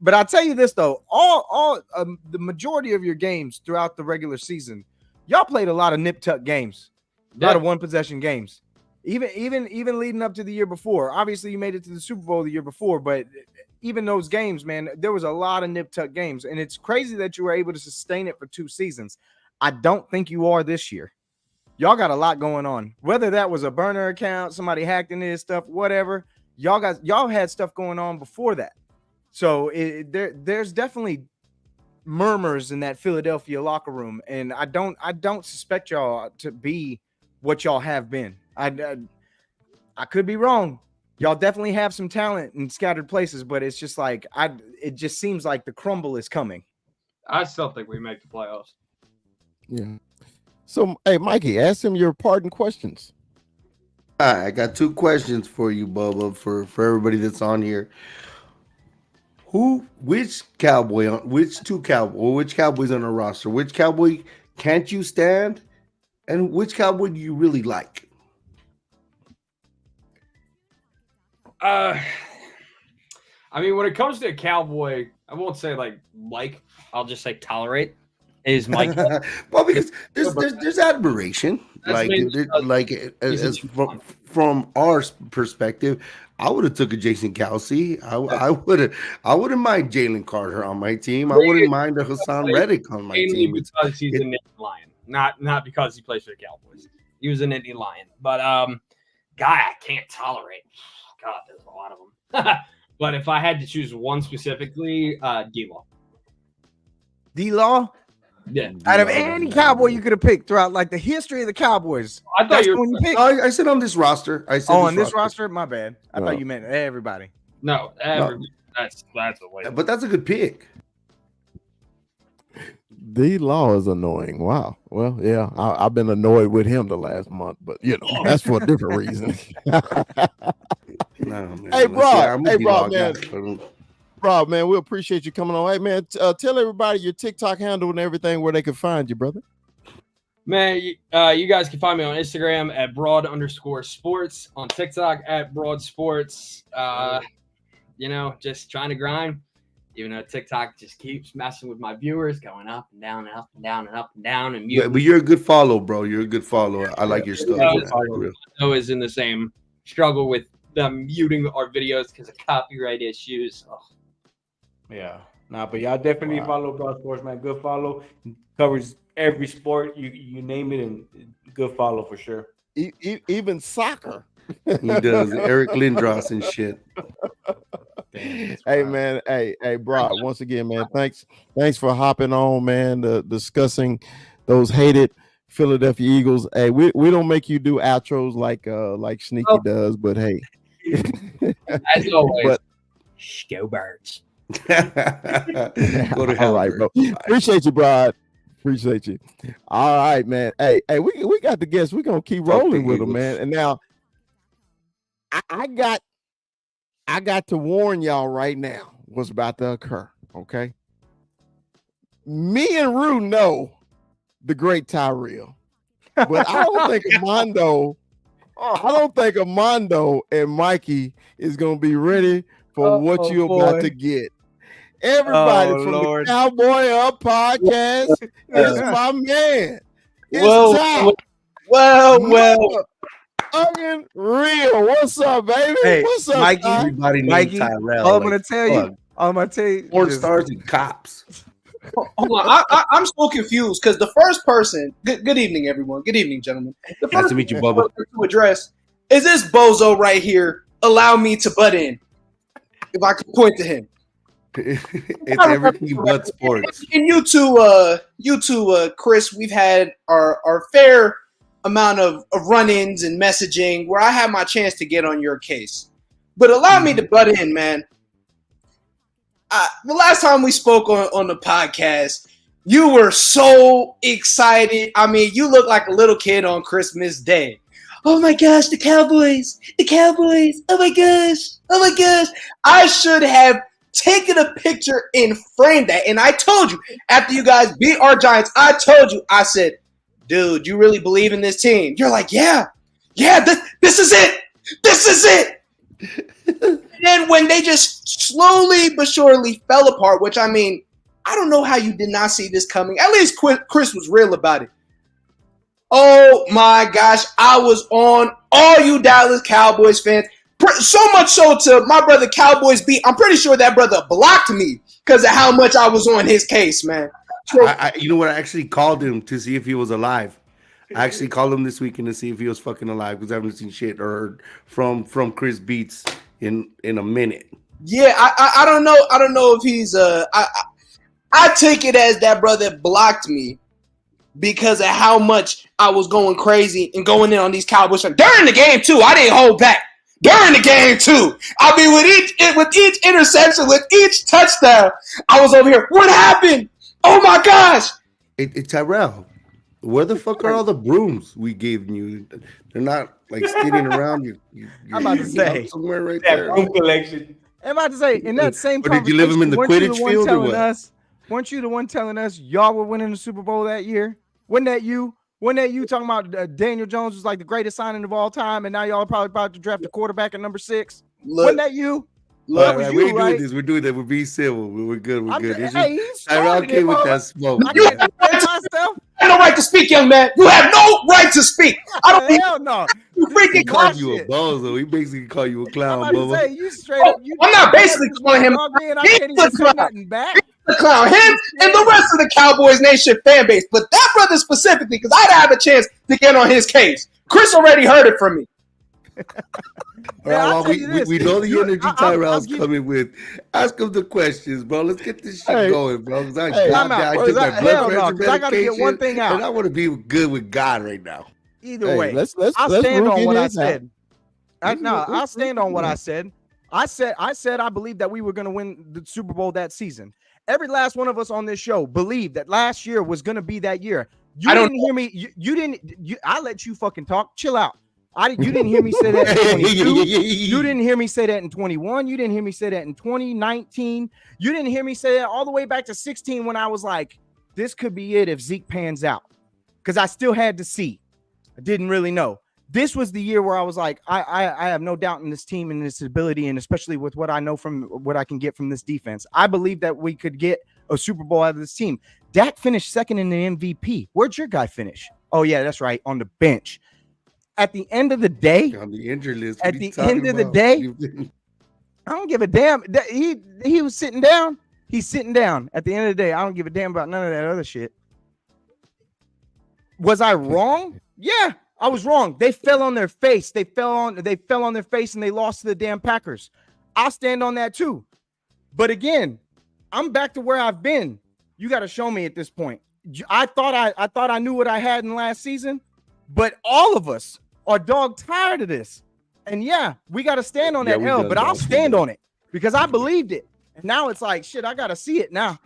But I'll tell you this though, the majority of your games throughout the regular season, y'all played a lot of nip tuck games, a lot of one possession games. Even leading up to the year before. Obviously, you made it to the Super Bowl the year before, but even those games, man, there was a lot of nip tuck games, and it's crazy that you were able to sustain it for 2 seasons. I don't think you are this year. Y'all got a lot going on. Whether that was a burner account, somebody hacked into his stuff, whatever. Y'all had stuff going on before that. So there's definitely murmurs in that Philadelphia locker room, and I don't suspect y'all to be what y'all have been. I could be wrong. Y'all definitely have some talent in scattered places, but it's just like it just seems like the crumble is coming. I still think we make the playoffs. Yeah. So, hey, Mikey, ask him your parting questions. All right, I got 2 questions for you, Bubba, for everybody that's on here. Which Cowboys on the roster? Which Cowboy can't you stand? And which Cowboy do you really like? I mean, when it comes to a Cowboy, I won't say like, I'll just say tolerate. Is Mike? Well, because there's admiration, from our perspective. I would have took a Jason Kelsey. I wouldn't mind Jalen Carter on my team. I wouldn't mind a Hassan Reddick on my team. Because he's an Indian Lion, not because he plays for the Cowboys. He was an Indian Lion, but guy I can't tolerate. God, there's a lot of them. But if I had to choose one specifically, D-Law. D-Law? Yeah. Out of any Cowboy you could have picked throughout like the history of the Cowboys. I thought you were when you picked. I said on this roster. On this roster? My bad. I thought you meant everybody. No, that's a way. But that's a good pick. D-Law is annoying. Wow. Well, yeah, I've been annoyed with him the last month, but that's for a different reason. Hey, Rob. Man. Rob, man, we appreciate you coming on. Hey, man, tell everybody your TikTok handle and everything where they can find you, brother. Man, you guys can find me on Instagram at broad_sports, on TikTok at broadsports. Just trying to grind. Even though TikTok just keeps messing with my viewers, going up and down and up and down and up and down. And yeah, but you're a good follow, bro. You're a good follower. I like your stuff. Always in the same struggle with them muting our videos because of copyright issues. Oh. Yeah. But y'all definitely follow Broad Sports, man. Good follow. Covers every sport. You name it, and good follow for sure. Even soccer. He does. Eric Lindros and shit. Hey, man. Hey, Broad, once again, man, thanks for hopping on, man, discussing those hated Philadelphia Eagles. Hey, we don't make you do outros like Sneaky does, but hey. As always. But, go Birds. Go to hell. All right, bro. Appreciate you, Broad. Appreciate you. All right, man. Hey, we got the guests. We're gonna keep rolling with them, man. And now I got to warn y'all right now what's about to occur. Okay. Me and Rue know the great Tyrell, but I don't think Armando and Mikey is gonna be ready for what you're about to get. Everybody from the Cowboy Up podcast is my man. It's Well. Onion Real. What's up, baby? Hey, what's up, Mikey? Ty? Everybody named Tyrell. All I'm gonna tell you. Porn stars and cops. Hold on, I'm so confused because the first person. Good evening, everyone. Good evening, gentlemen. The Nice first to meet you, person Bubba. to address is this bozo right here. Allow me to butt in. If I could point to him. It's everything but sports. And you two, Chris, we've had our fair amount of run-ins and messaging where I had my chance to get on your case. But allow me to butt in, man. The last time we spoke on the podcast, you were so excited. I mean, you look like a little kid on Christmas Day. Oh my gosh, the Cowboys. Oh my gosh. I should have taken a picture and framed that. And I told you, after you guys beat our Giants, I said, dude, you really believe in this team? You're like, yeah, this is it. And then when they just slowly but surely fell apart, which I mean, I don't know how you did not see this coming. At least Chris was real about it. Oh my gosh, I was on all you Dallas Cowboys fans. So much so to my brother Cowboys beat. I'm pretty sure that brother blocked me because of how much I was on his case, man. So, you know what? I actually called him to see if he was alive. I actually called him this weekend to see if he was fucking alive because I haven't seen shit or heard from Chris Beats in a minute. Yeah, I don't know. I don't know if he's I take it as that brother blocked me because of how much I was going crazy and going in on these Cowboys during the game too. I didn't hold back. During the game too. I mean, with each interception, with each touchdown, I was over here. What happened? Oh my gosh! Tyrell, where the fuck are all the brooms we gave you? They're not like skidding around. I'm about to say somewhere right that there. room collection. I'm about to say in that same Or did you live him in the conversation, Quidditch field or what? Weren't you the one telling us y'all were winning the Super Bowl that year? Wasn't that you? Wasn't that you talking about Daniel Jones was like the greatest signing of all time, and now y'all are probably about to draft a quarterback at number 6? Wasn't that you? That was we're you, right? doing this. We're doing that. We're being civil. We're good. We're good. It's Hey, just- he Tyrell started came it, with bro. that smoke. I can't defend myself. You have no right to speak, young man. You have no right to speak. I don't Hell no. You He freaking called you a bozo. He basically called you a clown, I'm about to Bubba. say, you straight up. You I'm not basically calling him. I He's can't the even say clown. nothing back. He's the clown. Him and the rest of the Cowboys Nation fan base, but that brother specifically, because I'd have a chance to get on his case. Chris already heard it from me. All right, I'll well, tell you this. we know the energy I'll Tyrell's give- coming with. Ask him the questions, bro. Let's get this shit Hey. going, bro. Because I Hey, I'm out, I bro. took Hell that blood no, pressure 'cause I gotta get medication, one thing out. and I want to be good with God right now. Either Hey, way, let's I'll stand Rook on in what I his out. said. I'll stand on what I said. I said I believe that we were going to win the Super Bowl that season. Every last one of us on this show believed that last year was going to be that year. You didn't hear me. You didn't. I let you fucking talk. Chill out. You didn't hear me say that in 22. You didn't hear me say that in 21. You didn't hear me say that in 2019. You didn't hear me say that all the way back to 16 when I was like, this could be it if Zeke pans out. Because I still had to see. I didn't really know. This was the year where I was like, I have no doubt in this team and this ability, and especially with what I know from what I can get from this defense. I believe that we could get a Super Bowl out of this team. Dak finished second in the MVP. Where'd your guy finish? Oh, yeah, that's right, on the bench. At the end of the day, On the injury list. at the end of the day, I don't give a damn. He was sitting down. He's sitting down. At the end of the day, I don't give a damn about none of that other shit. Was I wrong? Yeah, I was wrong. They fell on their face. They fell on their face and they lost to the damn Packers. I'll stand on that too. But again, I'm back to where I've been. You got to show me at this point. I thought I knew what I had in last season, but all of us are dog tired of this. And yeah, we got to stand on that L, but I'll stand on it because I believed it. And now it's like, shit, I got to see it now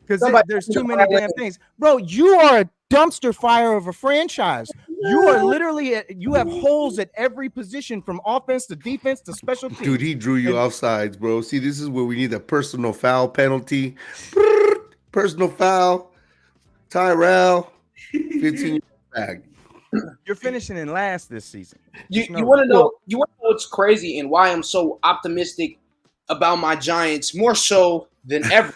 because there's too many damn things. Bro, you are a dumpster fire of a franchise. You are literally, you have holes at every position from offense to defense to special teams. Dude, he drew you offsides, bro. See, this is where we need a personal foul penalty. Personal foul. Tyrell. 15 years back. You're finishing in last this season. You want to know what's crazy and why I'm so optimistic about my Giants more so than ever.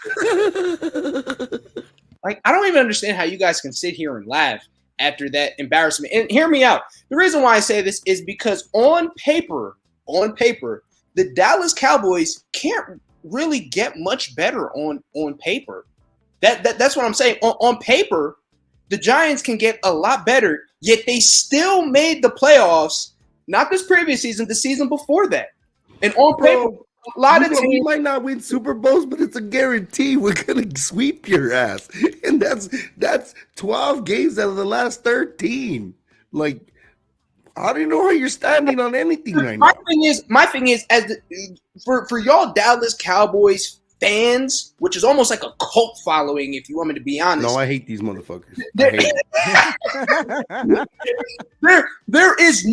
Like, I don't even understand how you guys can sit here and laugh after that embarrassment. And hear me out. The reason why I say this is because on paper, the Dallas Cowboys can't really get much better on paper. That's what I'm saying. On paper, the Giants can get a lot better, yet they still made the playoffs, not this previous season, the season before that. And on paper, a lot of we teams might not win Super Bowls, but it's a guarantee we're gonna sweep your ass. And that's 12 games out of the last 13. Like, I don't know how you're standing on anything right now. My thing is, for y'all Dallas Cowboys fans, which is almost like a cult following, if you want me to be honest. No, I hate these motherfuckers. I hate There's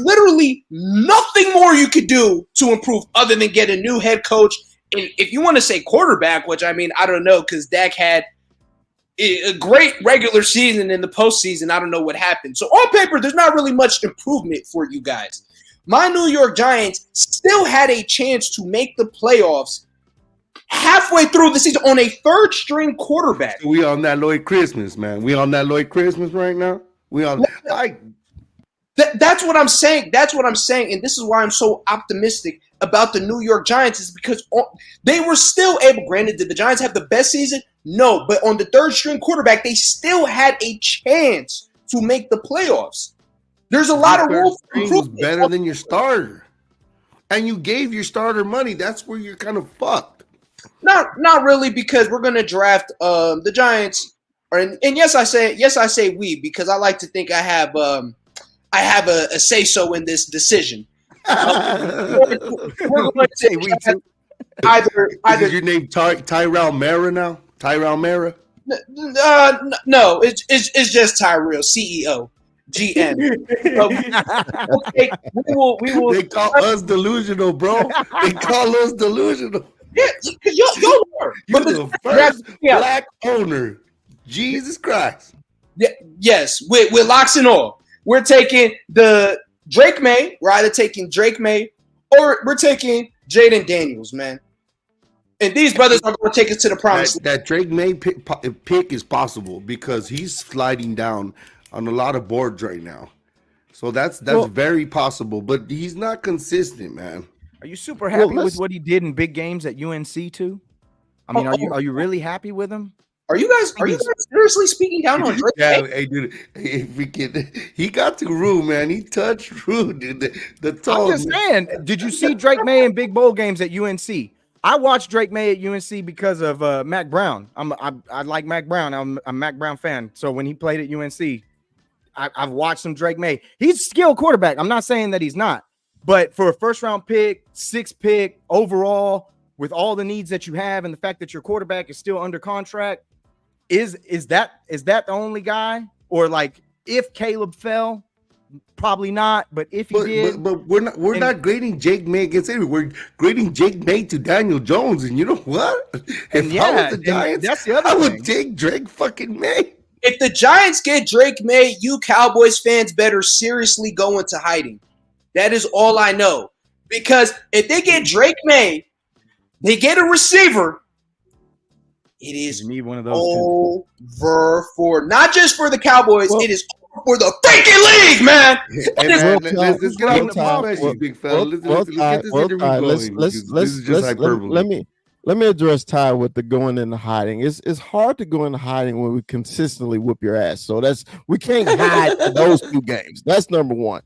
literally nothing more you could do to improve other than get a new head coach. And if you want to say quarterback, which I mean, I don't know, because Dak had a great regular season in the postseason. I don't know what happened. So on paper, there's not really much improvement for you guys. My New York Giants still had a chance to make the playoffs halfway through the season on a third string quarterback. We on that Lloyd Christmas, man. We on that Lloyd Christmas right now. We on. That's what I'm saying. That's what I'm saying, and this is why I'm so optimistic about the New York Giants is because they were still able. Granted, did the Giants have the best season? No, but on the third string quarterback, they still had a chance to make the playoffs. There's a lot of room for improvement. Better than your starter, and you gave your starter money. That's where you're kind of fucked. Not really, because we're gonna draft the Giants. And yes, I say we, because I like to think I have a say so in this decision. We're going to say we too. Either is your name Tyrell Mara now? Tyrell Mara? No, it's just Tyrell, CEO. GM. We will. They call us delusional, bro. They call us delusional. Yeah, because y'all are. You're the first black owner. Jesus Christ. Yeah, yes, with locks and all. We're taking the Drake May. We're either taking Drake May or we're taking Jaden Daniels, man. And these brothers are going to take us to the promised land. That Drake May pick is possible because he's sliding down on a lot of boards right now. So that's very possible, but he's not consistent, man. Are you super happy with what he did in big games at UNC too? I mean, are you really happy with him? Are you guys seriously speaking down on Drake? Yeah, hey, dude, he got to Rue, man. He touched Rue, dude. The toe. I'm just saying, did you see Drake May in big bowl games at UNC? I watched Drake May at UNC because of Mac Brown. I like Mac Brown. I'm a Mac Brown fan. So when he played at UNC, I've watched some Drake May. He's a skilled quarterback. I'm not saying that he's not, but for a first round pick, 6th pick overall, with all the needs that you have and the fact that your quarterback is still under contract. Is that the only guy? Or like if Caleb fell, probably not. But if he did, but we're not grading Jake May against anybody. We're grading Jake May to Daniel Jones. And you know what? If I was the Giants, that's the other I thing. would take Drake fucking May. If the Giants get Drake May, you Cowboys fans better seriously go into hiding. That is all I know. Because if they get Drake May, they get a receiver. It is you need one of those over for not just for the Cowboys. It is over for the freaking league, man. Hey, man, let's get on the ball, big fella. Let's get this interview going. This is just hyperbole. Let me address Ty with the going into hiding. It's hard to go into hiding when we consistently whoop your ass. So we can't hide those 2 games. That's number 1.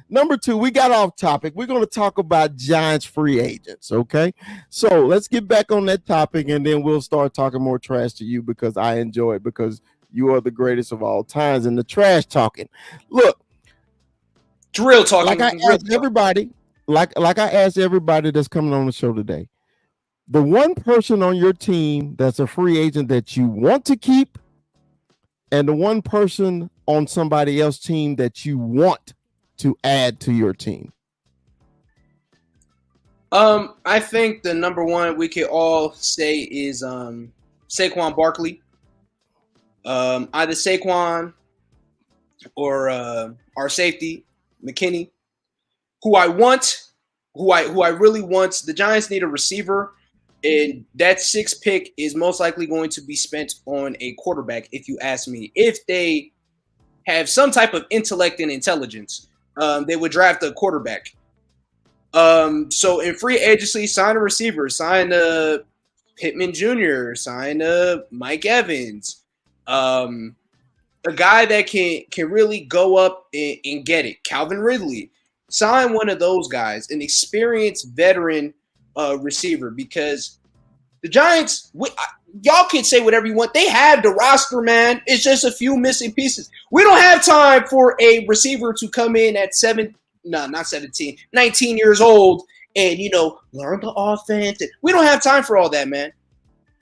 Number 2, we got off topic. We're going to talk about Giants free agents. Okay, so let's get back on that topic, and then we'll start talking more trash to you because I enjoy it because you are the greatest of all times in the trash talking. Look, drill talking. Like I asked everybody, like I asked everybody that's coming on the show today. The one person on your team that's a free agent that you want to keep, and the one person on somebody else's team that you want to add to your team. I think the number one we could all say is Saquon Barkley. Either Saquon or our safety McKinney, who I really want. The Giants need a receiver. And that 6th pick is most likely going to be spent on a quarterback, if you ask me. If they have some type of intellect and intelligence, they would draft a quarterback. So in free agency, sign a receiver, sign a Pittman Jr., sign a Mike Evans, a guy that can really go up and get it. Calvin Ridley, sign one of those guys, an experienced veteran receiver, because the Giants, y'all can say whatever you want. They have the roster, man. It's just a few missing pieces. We don't have time for a receiver to come in at 19 years old and, learn the offense. We don't have time for all that, man.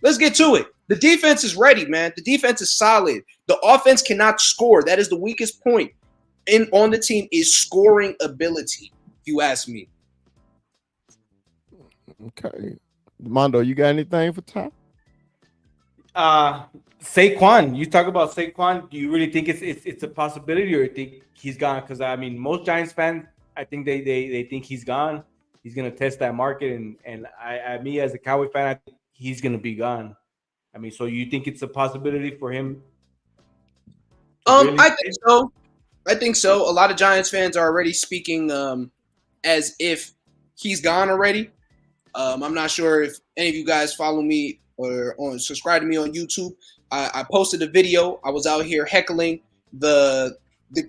Let's get to it. The defense is ready, man. The defense is solid. The offense cannot score. That is the weakest point on the team is scoring ability, if you ask me. Okay. Mondo, you got anything for Ty? Saquon. You talk about Saquon. Do you really think it's a possibility, or you think he's gone? Because I mean, most Giants fans, I think they think he's gone. He's gonna test that market, and me as a Cowboy fan, I think he's gonna be gone. I mean, so you think it's a possibility for him? I think so. I think so. A lot of Giants fans are already speaking as if he's gone already. I'm not sure if any of you guys follow me or subscribe to me on YouTube. I posted a video. I was out here heckling the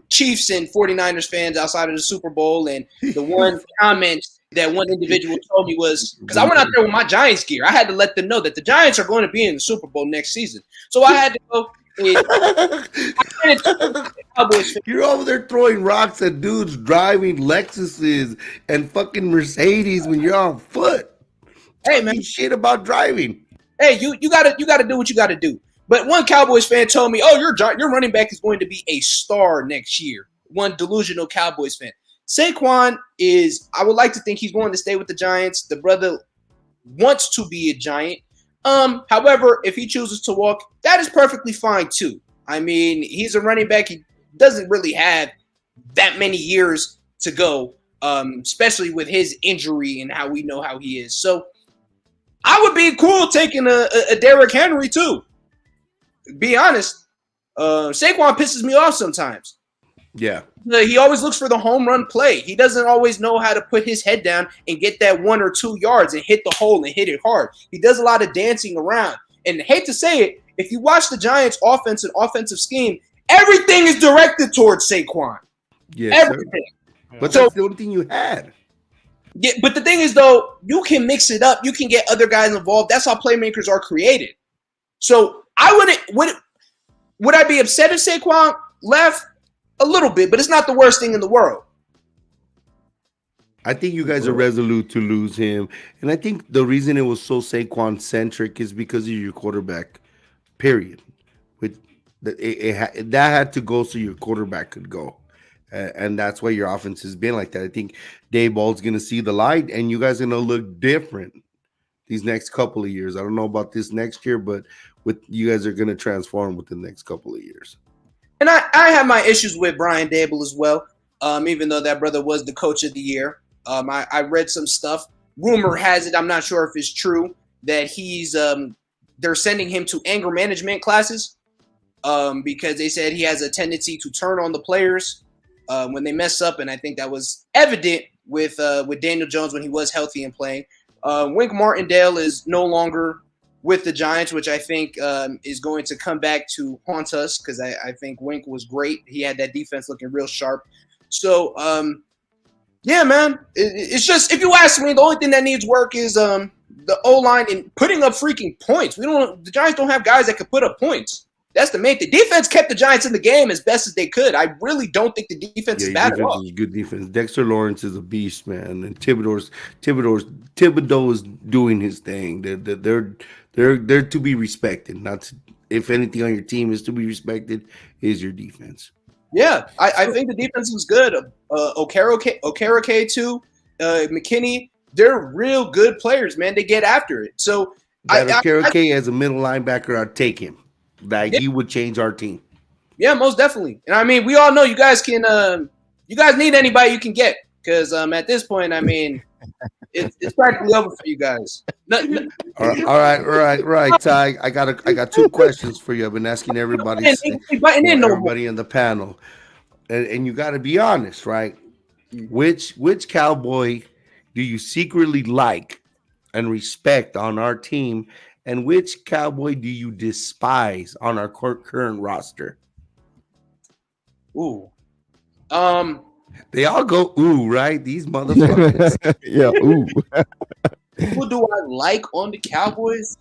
Chiefs and 49ers fans outside of the Super Bowl, and the one comment that one individual told me was, because I went out there with my Giants gear, I had to let them know that the Giants are going to be in the Super Bowl next season. So I had to go. You're over there throwing rocks at dudes driving Lexuses and fucking Mercedes when you're on foot. Hey man, shit about driving. Hey, you gotta do what you gotta do. But one Cowboys fan told me, "Oh, your running back is going to be a star next year." one delusional Cowboys fan. Saquon is, I would like to think he's going to stay with the Giants. The brother wants to be a Giant. However, if he chooses to walk, that is perfectly fine too. I mean, he's a running back. He doesn't really have that many years to go, especially with his injury and how we know how he is. So I would be cool taking a Derrick Henry too. Be honest, Saquon pisses me off sometimes. Yeah. He always looks for the home run play. He doesn't always know how to put his head down and get that 1 or 2 yards and hit the hole and hit it hard. He does a lot of dancing around. And hate to say it, if you watch the Giants' offense and offensive scheme, everything is directed towards Saquon. Yes, everything. But that's the only thing you had. Yeah, but the thing is, though, you can mix it up. You can get other guys involved. That's how playmakers are created. So I would I be upset if Saquon left? A little bit, but it's not the worst thing in the world. I think you guys are resolute to lose him. And I think the reason it was so Saquon-centric is because of your quarterback, period. That had to go so your quarterback could go. And that's why your offense has been like that. I think Daboll's going to see the light, and you guys are going to look different these next couple of years. I don't know about this next year, but you guys are going to transform within the next couple of years. And I have my issues with Brian Daboll as well, even though that brother was the coach of the year. I read some stuff. Rumor has it, I'm not sure if it's true, that he's they're sending him to anger management classes because they said he has a tendency to turn on the players when they mess up. And I think that was evident with Daniel Jones when he was healthy and playing. Wink Martindale is no longer with the Giants, which I think is going to come back to haunt us because I think Wink was great. He had that defense looking real sharp. So, yeah, man, it's just, if you ask me, the only thing that needs work is the O-line and putting up freaking points. The Giants don't have guys that can put up points. That's the main thing. Defense kept the Giants in the game as best as they could. I really don't think the defense is bad at all. Is good defense. Dexter Lawrence is a beast, man, and Thibodeau is doing his thing. They're to be respected. If anything on your team is to be respected, is your defense. Yeah, I think the defense was good. Okereke too, McKinney. They're real good players, man. They get after it. So Okereke as a middle linebacker, I'd take him. He would change our team. Yeah, most definitely. And I mean, we all know you guys can. You guys need anybody you can get because at this point, I mean, it's practically over for you guys. All right, Ty. I got 2 questions for you. I've been asking everybody in the panel, and you got to be honest, right? Which Cowboy do you secretly like and respect on our team, and which Cowboy do you despise on our current roster? Ooh, they all go ooh, right? These motherfuckers. Yeah, ooh. Who do I like on the Cowboys?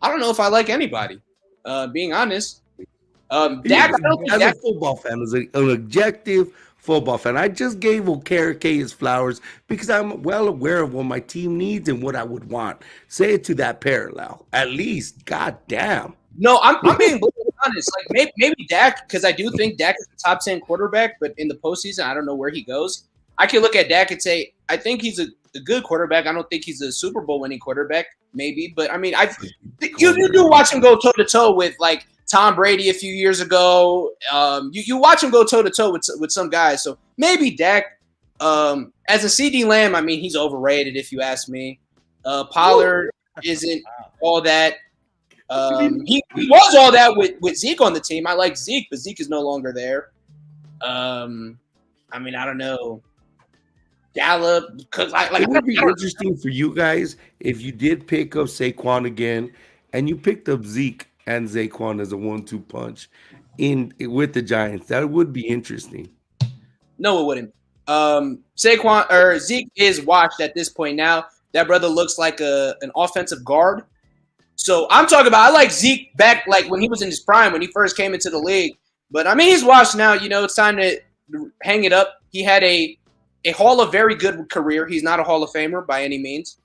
I don't know if I like anybody. Being honest, Dak. As a football fan, as an objective football fan, I just gave Okereke his flowers because I'm well aware of what my team needs and what I would want. Say it to that parallel, at least. God damn. No, I'm being honest. Like maybe Dak, because I do think Dak is the top 10 quarterback, but in the postseason, I don't know where he goes. I can look at Dak and say, I think he's a good quarterback. I don't think he's a Super Bowl winning quarterback, maybe. But I mean, you do watch him go toe to toe with like Tom Brady a few years ago. You watch him go toe to toe with some guys. So maybe Dak. As a CD Lamb, I mean, he's overrated if you ask me. Pollard isn't all that. He was all that with Zeke on the team. I like Zeke, but Zeke is no longer there. I mean, I don't know. Gallup, because it would be interesting for you guys if you did pick up Saquon again, and you picked up Zeke and Saquon as a 1-2 punch with the Giants. That would be interesting. No, it wouldn't. Saquon or Zeke is washed at this point now. That brother looks like an offensive guard. So I'm talking about, I like Zeke back like when he was in his prime, when he first came into the league. But I mean, he's washed now. You know, it's time to hang it up. He had a Hall of very good career. He's not a Hall of Famer by any means.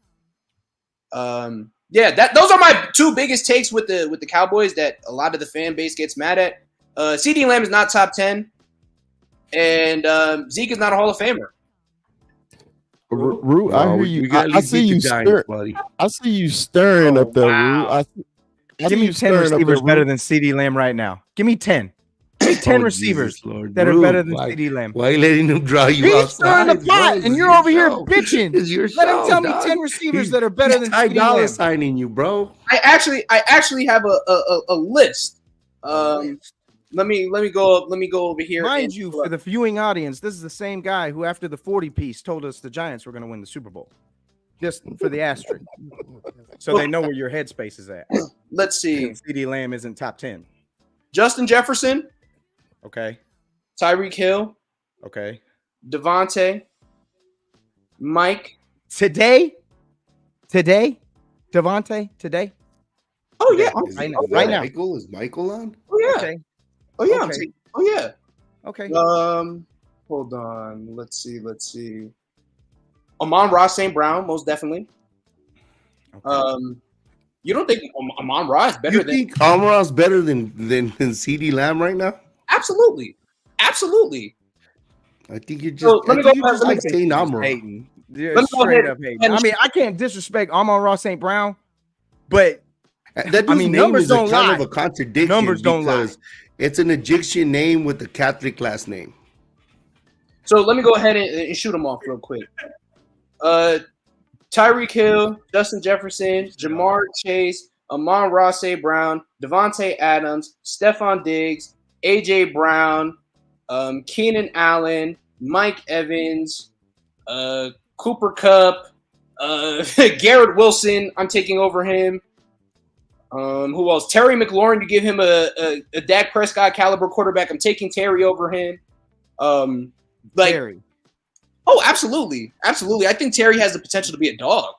Yeah, those are my 2 biggest takes with the Cowboys that a lot of the fan base gets mad at. CD Lamb is not top 10, and Zeke is not a Hall of Famer. Rue, I hear you. I see you stir. I see you stirring up there, Rue. I Give me 10 receivers better than CD Lamb right now. Give me 10. Give me 10 receivers that are better than CD Lamb. Why are you letting him draw you He's outside? stirring the pot, and you're over here bitching. It's your Let him show, tell me dog. 10 receivers that are better than Ty CD Dolla Lamb. signing you, bro. I actually have a list. Let me go over here. Mind you, for the viewing audience, this is the same guy who, after the 40 piece, told us the Giants were going to win the Super Bowl. Just for the asterisk, so they know where your headspace is at. Let's see. CD Lamb isn't top 10. Justin Jefferson. Okay. Tyreek Hill. Okay. Devontae. Mike. Today. Devontae. Today. Oh yeah. Right now. Is Michael on? Oh yeah. Okay. Oh yeah. Okay. Oh yeah. Okay. Hold on. Let's see. Amon-Ra St. Brown, most definitely. Okay. You don't think Amon-Ra is better You than? think Amon-Ra's better than CD Lamb right now? Absolutely. I think you're just. So, let me go ahead. like saying Amon-Ra. Hating. Yeah, Let me go straight ahead up hating. and- I mean, I can't disrespect Amon-Ra St. Brown, but That dude's I mean, name numbers is a don't kind lie. of a contradiction. Numbers don't lie. because it's an Egyptian name with a Catholic last name. So let me go ahead and shoot them off real quick. Tyreek Hill, Justin Jefferson, Jamar Chase, Amon-Ra St. Brown, Devontae Adams, Stephon Diggs, AJ Brown, Keenan Allen, Mike Evans, Cooper Kupp, Garrett Wilson. I'm taking over him. Who else? Terry McLaurin. You give him a Dak Prescott caliber quarterback. I'm taking Terry over him. Terry. Oh, absolutely. I think Terry has the potential to be a dog.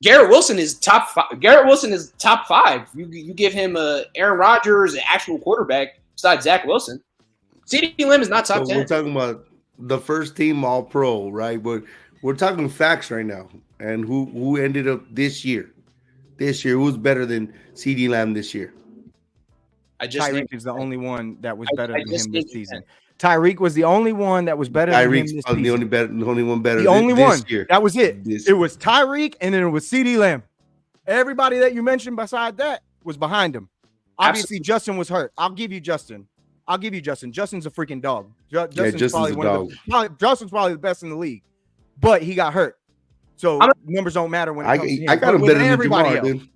Garrett Wilson is top 5. Garrett Wilson is top 5. You give him Aaron Rodgers, an actual quarterback besides Zach Wilson. CeeDee Lamb is not top 10. We're talking about the first team All Pro, right? But we're talking facts right now, and who ended up this year. This year, who's better than CD Lamb this year? Tyreek is the only one that was better than him this season. Tyreek was the only one that was better than him this season. The only one better. The only one. This year. That was it. This It was Tyreek, and then it was CD Lamb. Everybody that you mentioned beside that was behind him. Obviously, Justin was hurt. I'll give you Justin. Justin's a freaking dog. Justin's probably the best in the league, but he got hurt. So numbers don't matter when it comes to him. I got him But better with than everybody Jamar, else. dude.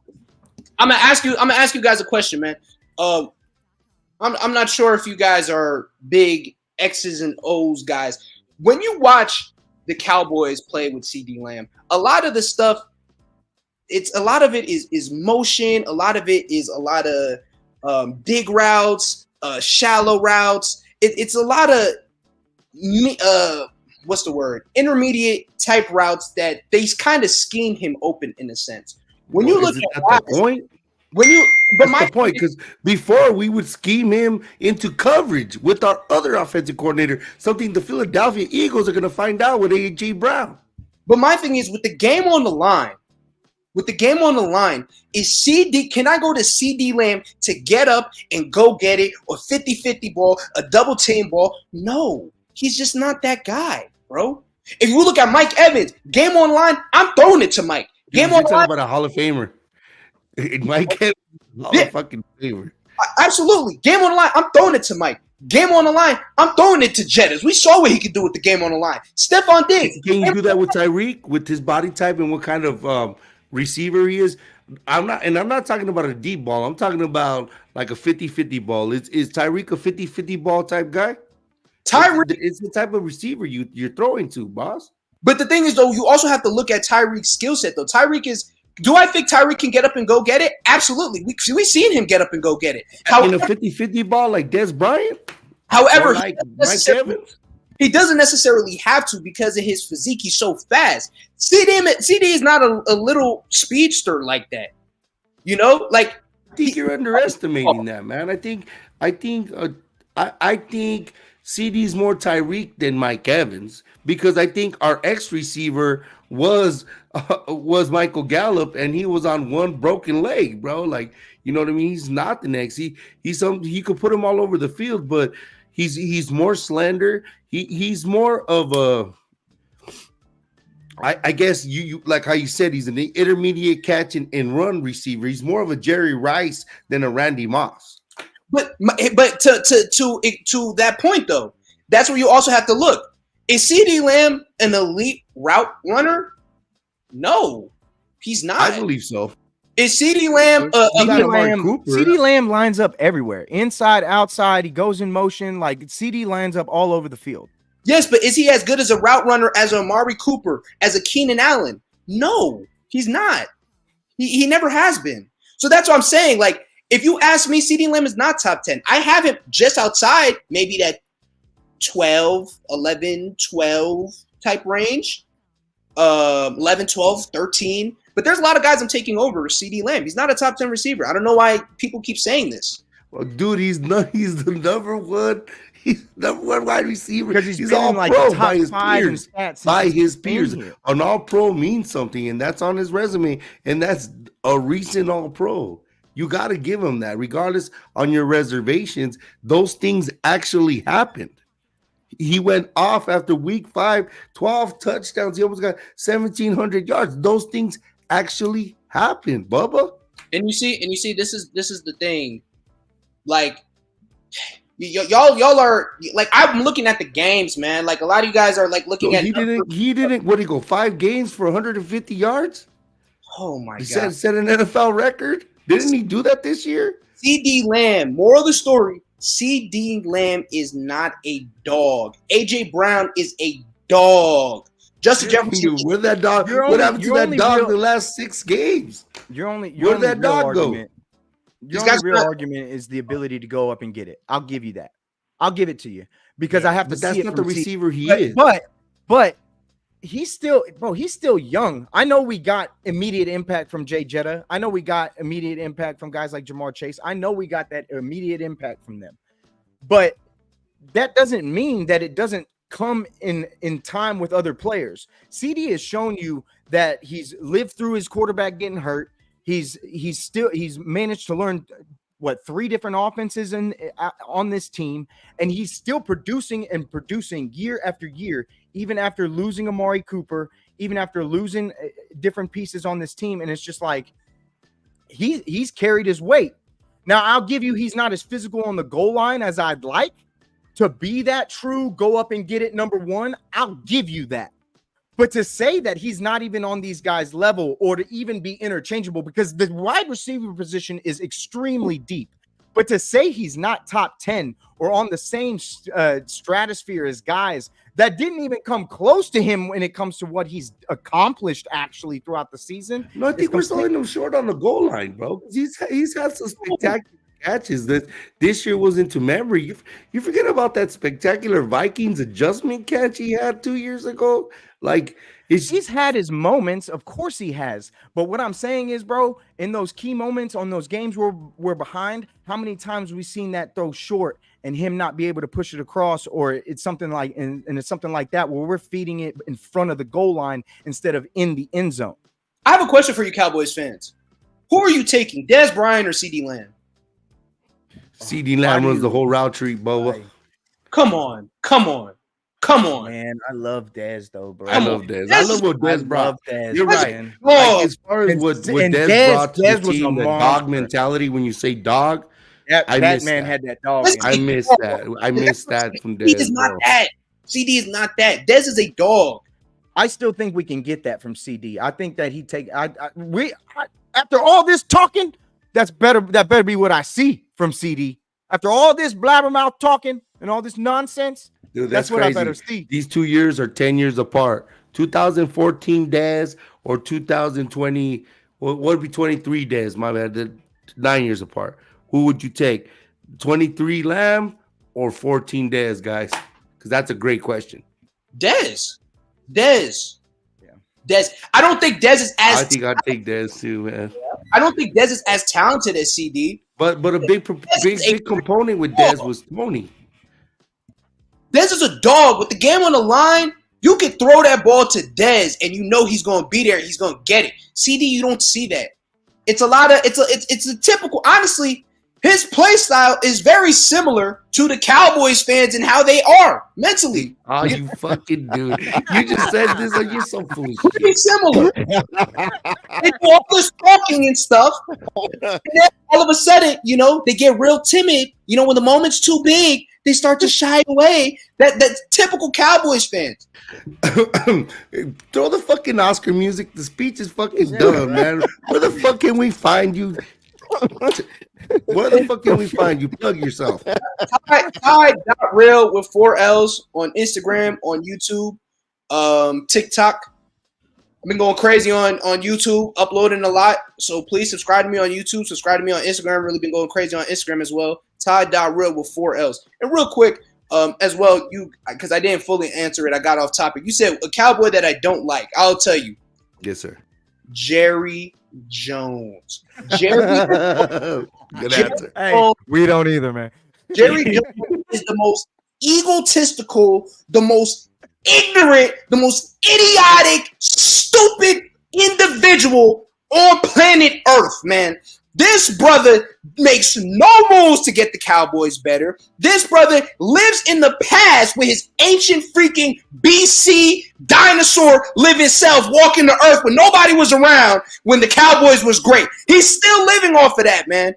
I'm gonna ask you guys a question, man. I'm not sure if you guys are big X's and O's guys. When you watch the Cowboys play with CD Lamb, a lot of the stuff, a lot of it is motion. A lot of it is a lot of big routes, shallow routes. It's a lot of what's the word? Intermediate type routes that they kind of scheme him open in a sense. When you look at the point, the point, because before we would scheme him into coverage with our other offensive coordinator, something the Philadelphia Eagles are going to find out with A.J. Brown. But my thing is, with the game on the line, is CD, can I go to CD Lamb to get up and go get it, or 50-50 ball, a double team ball? No, he's just not that guy, bro. If you look at Mike Evans, game on the line, I'm throwing it to Mike. Game on the line, about a Hall of Famer. Mike Evans, Hall of fucking Famer. Absolutely. Game on the line, I'm throwing it to Mike. Game on the line, I'm throwing it to Jettas. We saw what he could do with the game on the line. Stephon Diggs. Can you do that with Tyreek, with his body type and what kind of receiver he is? I'm not talking about a deep ball. I'm talking about like a 50-50 ball. Is Tyreek a 50-50 ball type guy? Tyreek is the type of receiver you're throwing to, boss. But the thing is, though, you also have to look at Tyreek's skill set, though. Do I think Tyreek can get up and go get it? Absolutely. We've seen him get up and go get it. In a 50-50 ball like Des Bryant? However, like Mike Evans? He doesn't necessarily have to because of his physique. He's so fast. CD is not a little speedster like that. You know, like I think you're underestimating that, man. I think CD's more Tyreek than Mike Evans because I think our X receiver was Michael Gallup and he was on one broken leg, bro. Like, you know what I mean? He's not the next. You could put him all over the field, but he's more slender. He's more of a, I guess you like how you said he's an intermediate catch and run receiver. He's more of a Jerry Rice than a Randy Moss. But to that point though, that's where you also have to look. Is CeeDee Lamb an elite route runner? No, he's not. I believe so. Is CeeDee Lamb CeeDee Lamb lines up everywhere, inside, outside. He goes in motion. Like CeeDee lines up all over the field. Yes, but is he as good as a route runner as Amari Cooper, as a Keenan Allen? No, he's not. He never has been. So that's what I'm saying. Like, if you ask me, CeeDee Lamb is not top 10. I have him just outside maybe that 11, 12 type range. 11, 12, 13. But there's a lot of guys I'm taking over CeeDee Lamb. He's not a top 10 receiver. I don't know why people keep saying this. Well, dude, he's the number one. He's number one wide receiver. Because he's all like pro by his peers. By his peers. Here. An all pro means something, and that's on his resume, and that's a recent all pro. You got to give him that. Regardless on your reservations, those things actually happened. He went off after week 5, 12 touchdowns. He almost got 1,700 yards. Those things actually happened, Bubba. And you see, this is the thing. Like, y'all are like, I'm looking at the games, man. Like, a lot of you guys are like looking at. He didn't. What did he go? 5 games for 150 yards? Oh my god! Set an NFL record. Didn't he do that this year? CeeDee Lamb. Moral of the story: CeeDee Lamb is not a dog. AJ Brown is a dog. Justin Jefferson. Where that dog? What happened to that dog in the last 6 games? Where did that dog go? Your only real argument is the ability to go up and get it. I'll give you that. I'll give it to you because I have to see it. That's not the receiver he is. But he's still, bro. He's still young. I know we got immediate impact from Jay Jetta. I know we got immediate impact from guys like Jamar Chase. I know we got that immediate impact from them. But that doesn't mean that it doesn't come in time with other players. CD has shown you that he's lived through his quarterback getting hurt. He's managed to learn 3 different offenses on this team, and he's still producing year after year, even after losing Amari Cooper, even after losing different pieces on this team. And it's just like he's carried his weight. Now, I'll give you, he's not as physical on the goal line as I'd like to be that true, go up and get it number 1. I'll give you that. But to say that he's not even on these guys' level or to even be interchangeable, because the wide receiver position is extremely deep. But to say he's not top 10 or on the same stratosphere as guys that didn't even come close to him when it comes to what he's accomplished actually throughout the season. No, I think we're selling him short on the goal line, bro. He's had some spectacular catches that this year was into memory. You forget about that spectacular Vikings adjustment catch he had 2 years ago. Like, he's had his moments, of course he has. But what I'm saying is, bro, in those key moments on those games where we're behind, how many times we've seen that throw short and him not be able to push it across, or it's something like and it's something like that where we're feeding it in front of the goal line instead of in the end zone. I have a question for you Cowboys fans. Who are you taking, Dez Bryant or CeeDee Lamb? CeeDee Lamb runs the whole route tree, Boa. Come on. Man, I love Dez though, bro. I love Dez. I love what Dez brought. You're right. Man. Like, as far as what Dez brought to the team, the dog mentality, when you say dog, that man had that dog. I miss that. I miss that from Dez. CD is not that. CD is not that. Dez is a dog. I still think we can get that from CD. I think that after all this talking, that's better. That better be what I see from CD. After all this blabbermouth talking and all this nonsense, dude, that's what crazy. I better see. These 2 years are 10 years apart. 2014 Dez or 2020, what would be 23 Dez? My bad, 9 years apart. Who would you take? 23 Lamb or 14 Dez, guys? Because that's a great question. Dez. I don't think Dez is as. I think I'd take Dez too, man. I don't think Dez is as talented as CD. But a big component with Dez was Tony. Dez is a dog. With the game on the line, you can throw that ball to Dez, and you know he's going to be there. He's going to get it. CD, you don't see that. It's a typical. Honestly, his play style is very similar to the Cowboys fans and how they are mentally. Oh, you fucking dude! You just said this, and you're so foolish. Pretty similar. They do all this talking and stuff, and then all of a sudden, they get real timid. When the moment's too big, they start to shy away. That's typical Cowboys fans. Throw the fucking Oscar music. The speech is fucking done, man. Where the fuck can we find you? Where the fuck can we find you? Plug yourself. Ty.real with 4 L's on Instagram, on YouTube, TikTok. I've been going crazy on YouTube, uploading a lot. So please subscribe to me on YouTube. Subscribe to me on Instagram. Really been going crazy on Instagram as well. Ty.real with 4 L's. And real quick, as well, because I didn't fully answer it. I got off topic. You said a Cowboy that I don't like. I'll tell you. Yes, sir. Jerry Jones. Good answer. Hey, we don't either, man. Jerry Jones is the most egotistical, the most ignorant, the most idiotic, stupid individual on planet Earth, man. This brother makes no moves to get the Cowboys better. This brother lives in the past with his ancient freaking BC dinosaur living self walking the earth when nobody was around when the Cowboys was great. He's still living off of that, man.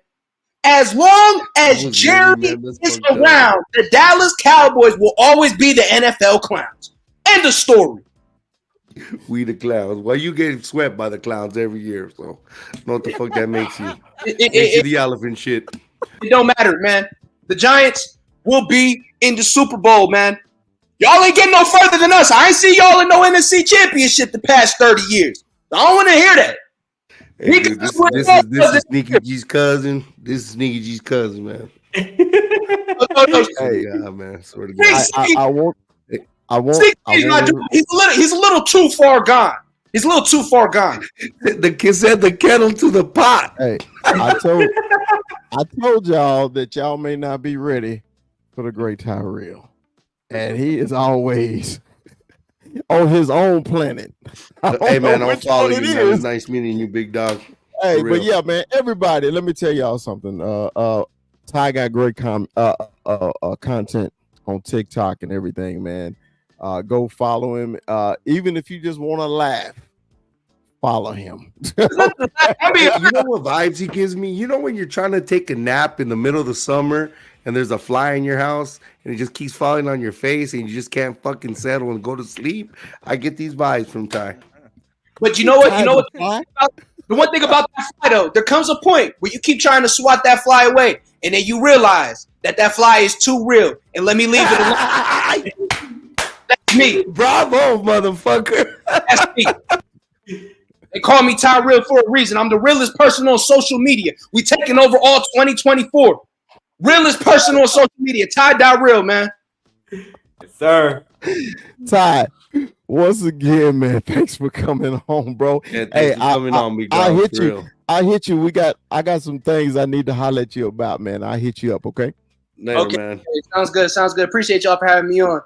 As long as Jerry is around, the Dallas Cowboys will always be the NFL clowns. End of story. We the clowns. Well, you get swept by the clowns every year, so I don't know what the fuck that makes you. Makes you the elephant shit. It don't matter, man. The Giants will be in the Super Bowl, man. Y'all ain't getting no further than us. I ain't see y'all in no NFC championship the past 30 years. I don't want to hear that. Hey, dude, this is Sneaky G's cousin. This is Sneaky G's cousin, man. Hey, yeah, man. Swear to God. I won't. He's a little too far gone. He's a little too far gone. The kid said the kettle to the pot. Hey, I told y'all that y'all may not be ready for the great Tyrell, and he is always on his own planet. Hey man, I'll follow you, man. It's nice meeting you, big dog. Hey, but yeah, man, everybody, let me tell y'all something. Ty got great content on TikTok and everything, man. Go follow him. Even if you just want to laugh, follow him. You know what vibes he gives me? You know when you're trying to take a nap in the middle of the summer and there's a fly in your house and it just keeps falling on your face and you just can't fucking settle and go to sleep? I get these vibes from Ty. But you know what? The one thing about that fly, though, there comes a point where you keep trying to swat that fly away, and then you realize that fly is too real, and let me leave it alone. That's me. Bravo, motherfucker. That's me. They call me Tyrell for a reason. I'm the realest person on social media. We taking over all 2024. Realest person on social media. Ty.real, man. Yes, sir. Ty, once again, man, thanks for coming home, bro. Yeah, thanks for coming on, big dog, I hit for you. real. I hit you. I got some things I need to holler at you about, man. I hit you up, okay? Later, Okay, man. sounds good. Sounds good. Appreciate y'all for having me on. All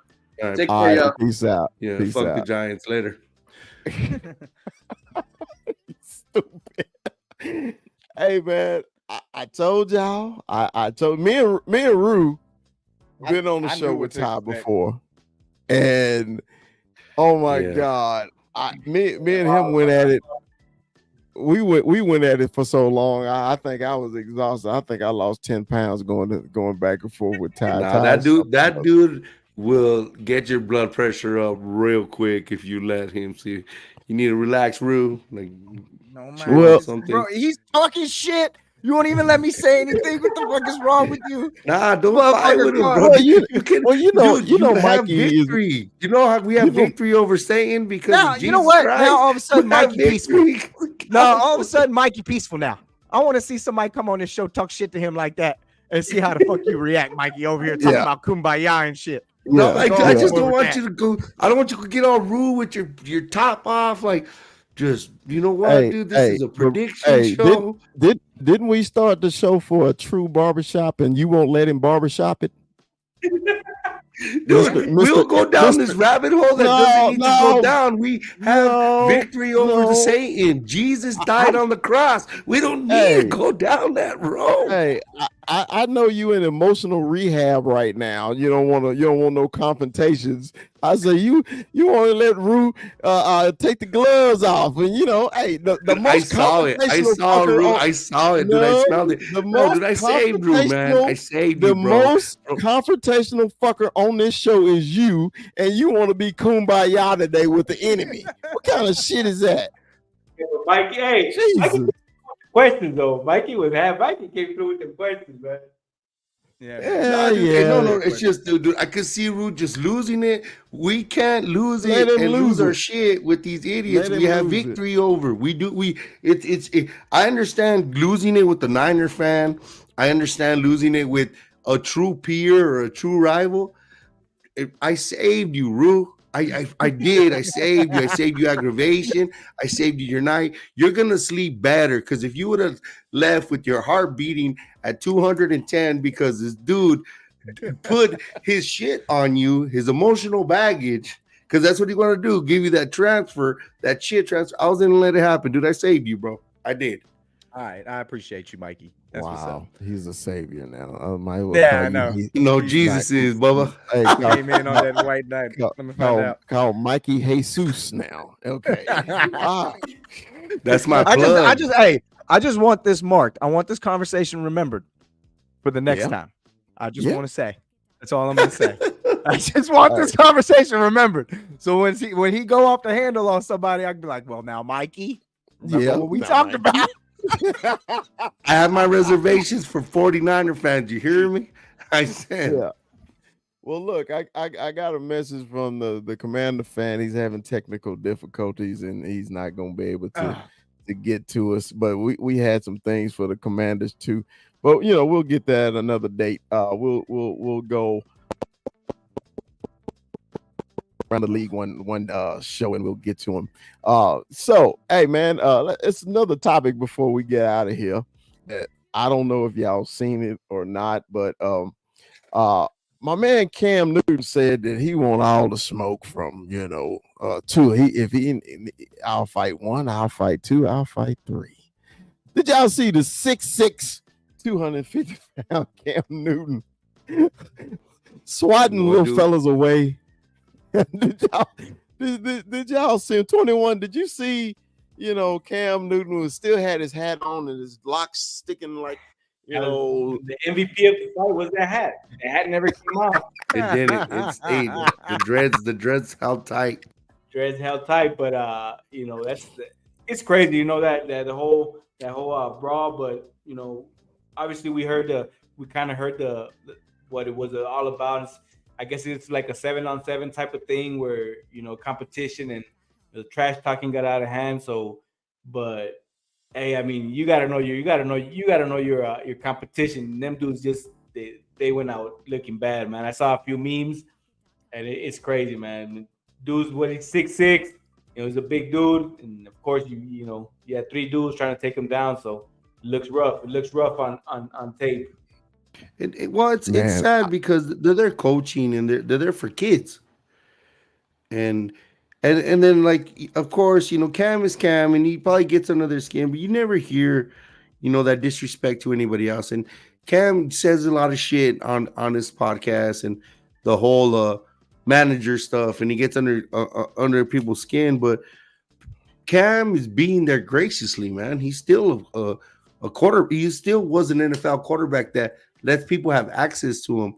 right. Take All care, right, y'all. peace out. Yeah, Peace fuck out. the Giants later. Stupid. Hey, man, I told y'all. I told me and Rue been on the I show knew with what to Ty expect. before, and oh my Yeah. God, me and him went at it. We went at it for so long. I think I was exhausted. I think I lost 10 pounds going back and forth with Ty. Nah, that dude will get your blood pressure up real quick if you let him. See, you need to relax, Rue. Like, No chill man, out Well- something. bro, he's talking shit. You won't even let me say anything. What the fuck is wrong with you? Nah, don't Motherfucker, fight with him, come bro. on. You know, Mikey have is- victory. You know how we have victory over Satan because Now, of you know Jesus what? Christ? Now all of a sudden, We have Mikey peaceful. victory. No, all of a sudden, Mikey peaceful now. I want to see somebody come on this show talk shit to him like that and see how the fuck you react, Mikey, over here talking Yeah. about kumbaya and shit. No, Yeah. like, Go I ahead. just don't Over want that. you to go. I don't want you to get all rude with your top off. Like, just you know what, Hey, dude? This hey, is a but- prediction hey, show. Didn't we start the show for a true barbershop and you won't let him barbershop it? Dude, we'll go down this rabbit hole that doesn't need to go down. We have victory over Satan. Jesus died on the cross. We don't need to go down that road. Hey, I know you in emotional rehab right now. You don't want no confrontations. I say you want to let Rue take the gloves off, and hey, the most I saw it. I saw Rue. I saw it, dude. I smelled it. Dude, I saved Rue, man. I saved you, bro. The most confrontational fucker on this show is you, and you want to be kumbaya today with the enemy. What kind of shit is that? Mikey, hey, Mikey, questions though. Mikey came through with the questions, man. No, it's just, dude, I could see Rue just losing it. We can't lose it and lose our shit with these idiots. We have victory over. I understand losing it with the Niner fan. I understand losing it with a true peer or a true rival. I saved you, Rue. I did. I saved you. I saved you aggravation. I saved you your night. You're gonna sleep better, because if you would have left with your heart beating at 210 because this dude put his shit on you, his emotional baggage, because that's what he want to do, give you that transfer, that shit transfer. I was gonna let it happen, dude. I saved you, bro. I did. All right, I appreciate you, Mikey. That's what's up. He's a savior now. I know. No, Jesus is, Bubba. Hey, came in on that white night. Let me find out. Call Mikey Jesus now. Okay. That's my plug. I just want this marked. I want this conversation remembered for the next time. I just want to say. That's all I'm going to say. I just want this conversation remembered. So when he go off the handle on somebody, I can be like, well, now, Mikey, what we talked about? I have my reservations for 49er fans. You hear me? I said. Yeah. Well, look, I got a message from the Commander fan. He's having technical difficulties and he's not going to be able to get to us. But we had some things for the Commanders too. But we'll get that another date. We'll go around the league one show and we'll get to him. So hey man, it's another topic before we get out of here that I don't know if y'all seen it or not, but my man Cam Newton said that he want all the smoke from two. I'll fight one, I'll fight two, I'll fight three. Did y'all see the 6'6", 250-pound Cam Newton swatting little fellas away? Did y'all see him? 21? Did you see? Cam Newton was still had his hat on and his locks sticking like the MVP of the fight was that hat. The hat never came off. It didn't. It stayed. The dreads held tight. Dreads held tight, but it's crazy. That the whole brawl, but obviously we kind of heard what it was all about. I guess it's like a 7-on-7 type of thing where competition and the trash talking got out of hand. So, but hey, I mean, you gotta know your competition. Them dudes just they went out looking bad, man. I saw a few memes, and it's crazy, man. Dudes, he's 6'6", he's a big dude, and of course you had three dudes trying to take him down. So it looks rough. It looks rough on tape. It's sad because they're there coaching and they're there for kids, and then like of course Cam is Cam and he probably gets under their skin, but you never hear that disrespect to anybody else. And Cam says a lot of shit on his podcast and the whole manager stuff, and he gets under people's skin. But Cam is being there graciously, man. He's still a quarter. He still was an NFL quarterback that lets people have access to him,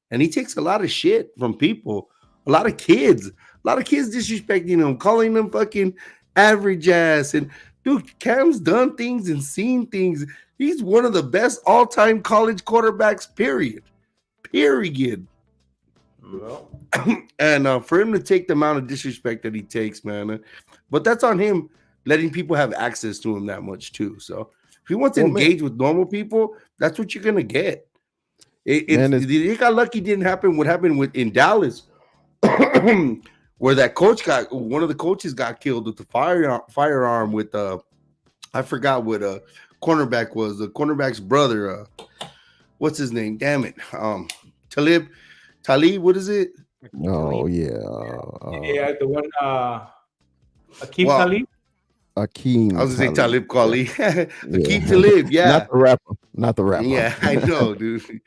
and he takes a lot of shit from people. A lot of kids disrespecting him, calling him fucking average ass. And dude, Cam's done things and seen things. He's one of the best all-time college quarterbacks. Period. Well. And for him to take the amount of disrespect that he takes, man. But that's on him letting people have access to him that much too. So if he wants to engage with normal people, that's what you're gonna get. It got lucky. Didn't happen. What happened in Dallas, where that one of the coaches got killed with the firearm with I forgot what cornerback was. The cornerback's brother. What's his name? Damn it, Talib. Talib, what is it? Oh yeah, Yeah, the one Akeem Well, Talib. Akeem. I was gonna say Talib Kweli. Yeah. Akeem Talib, yeah. Not the rapper. Not the rapper. Yeah, I know, dude.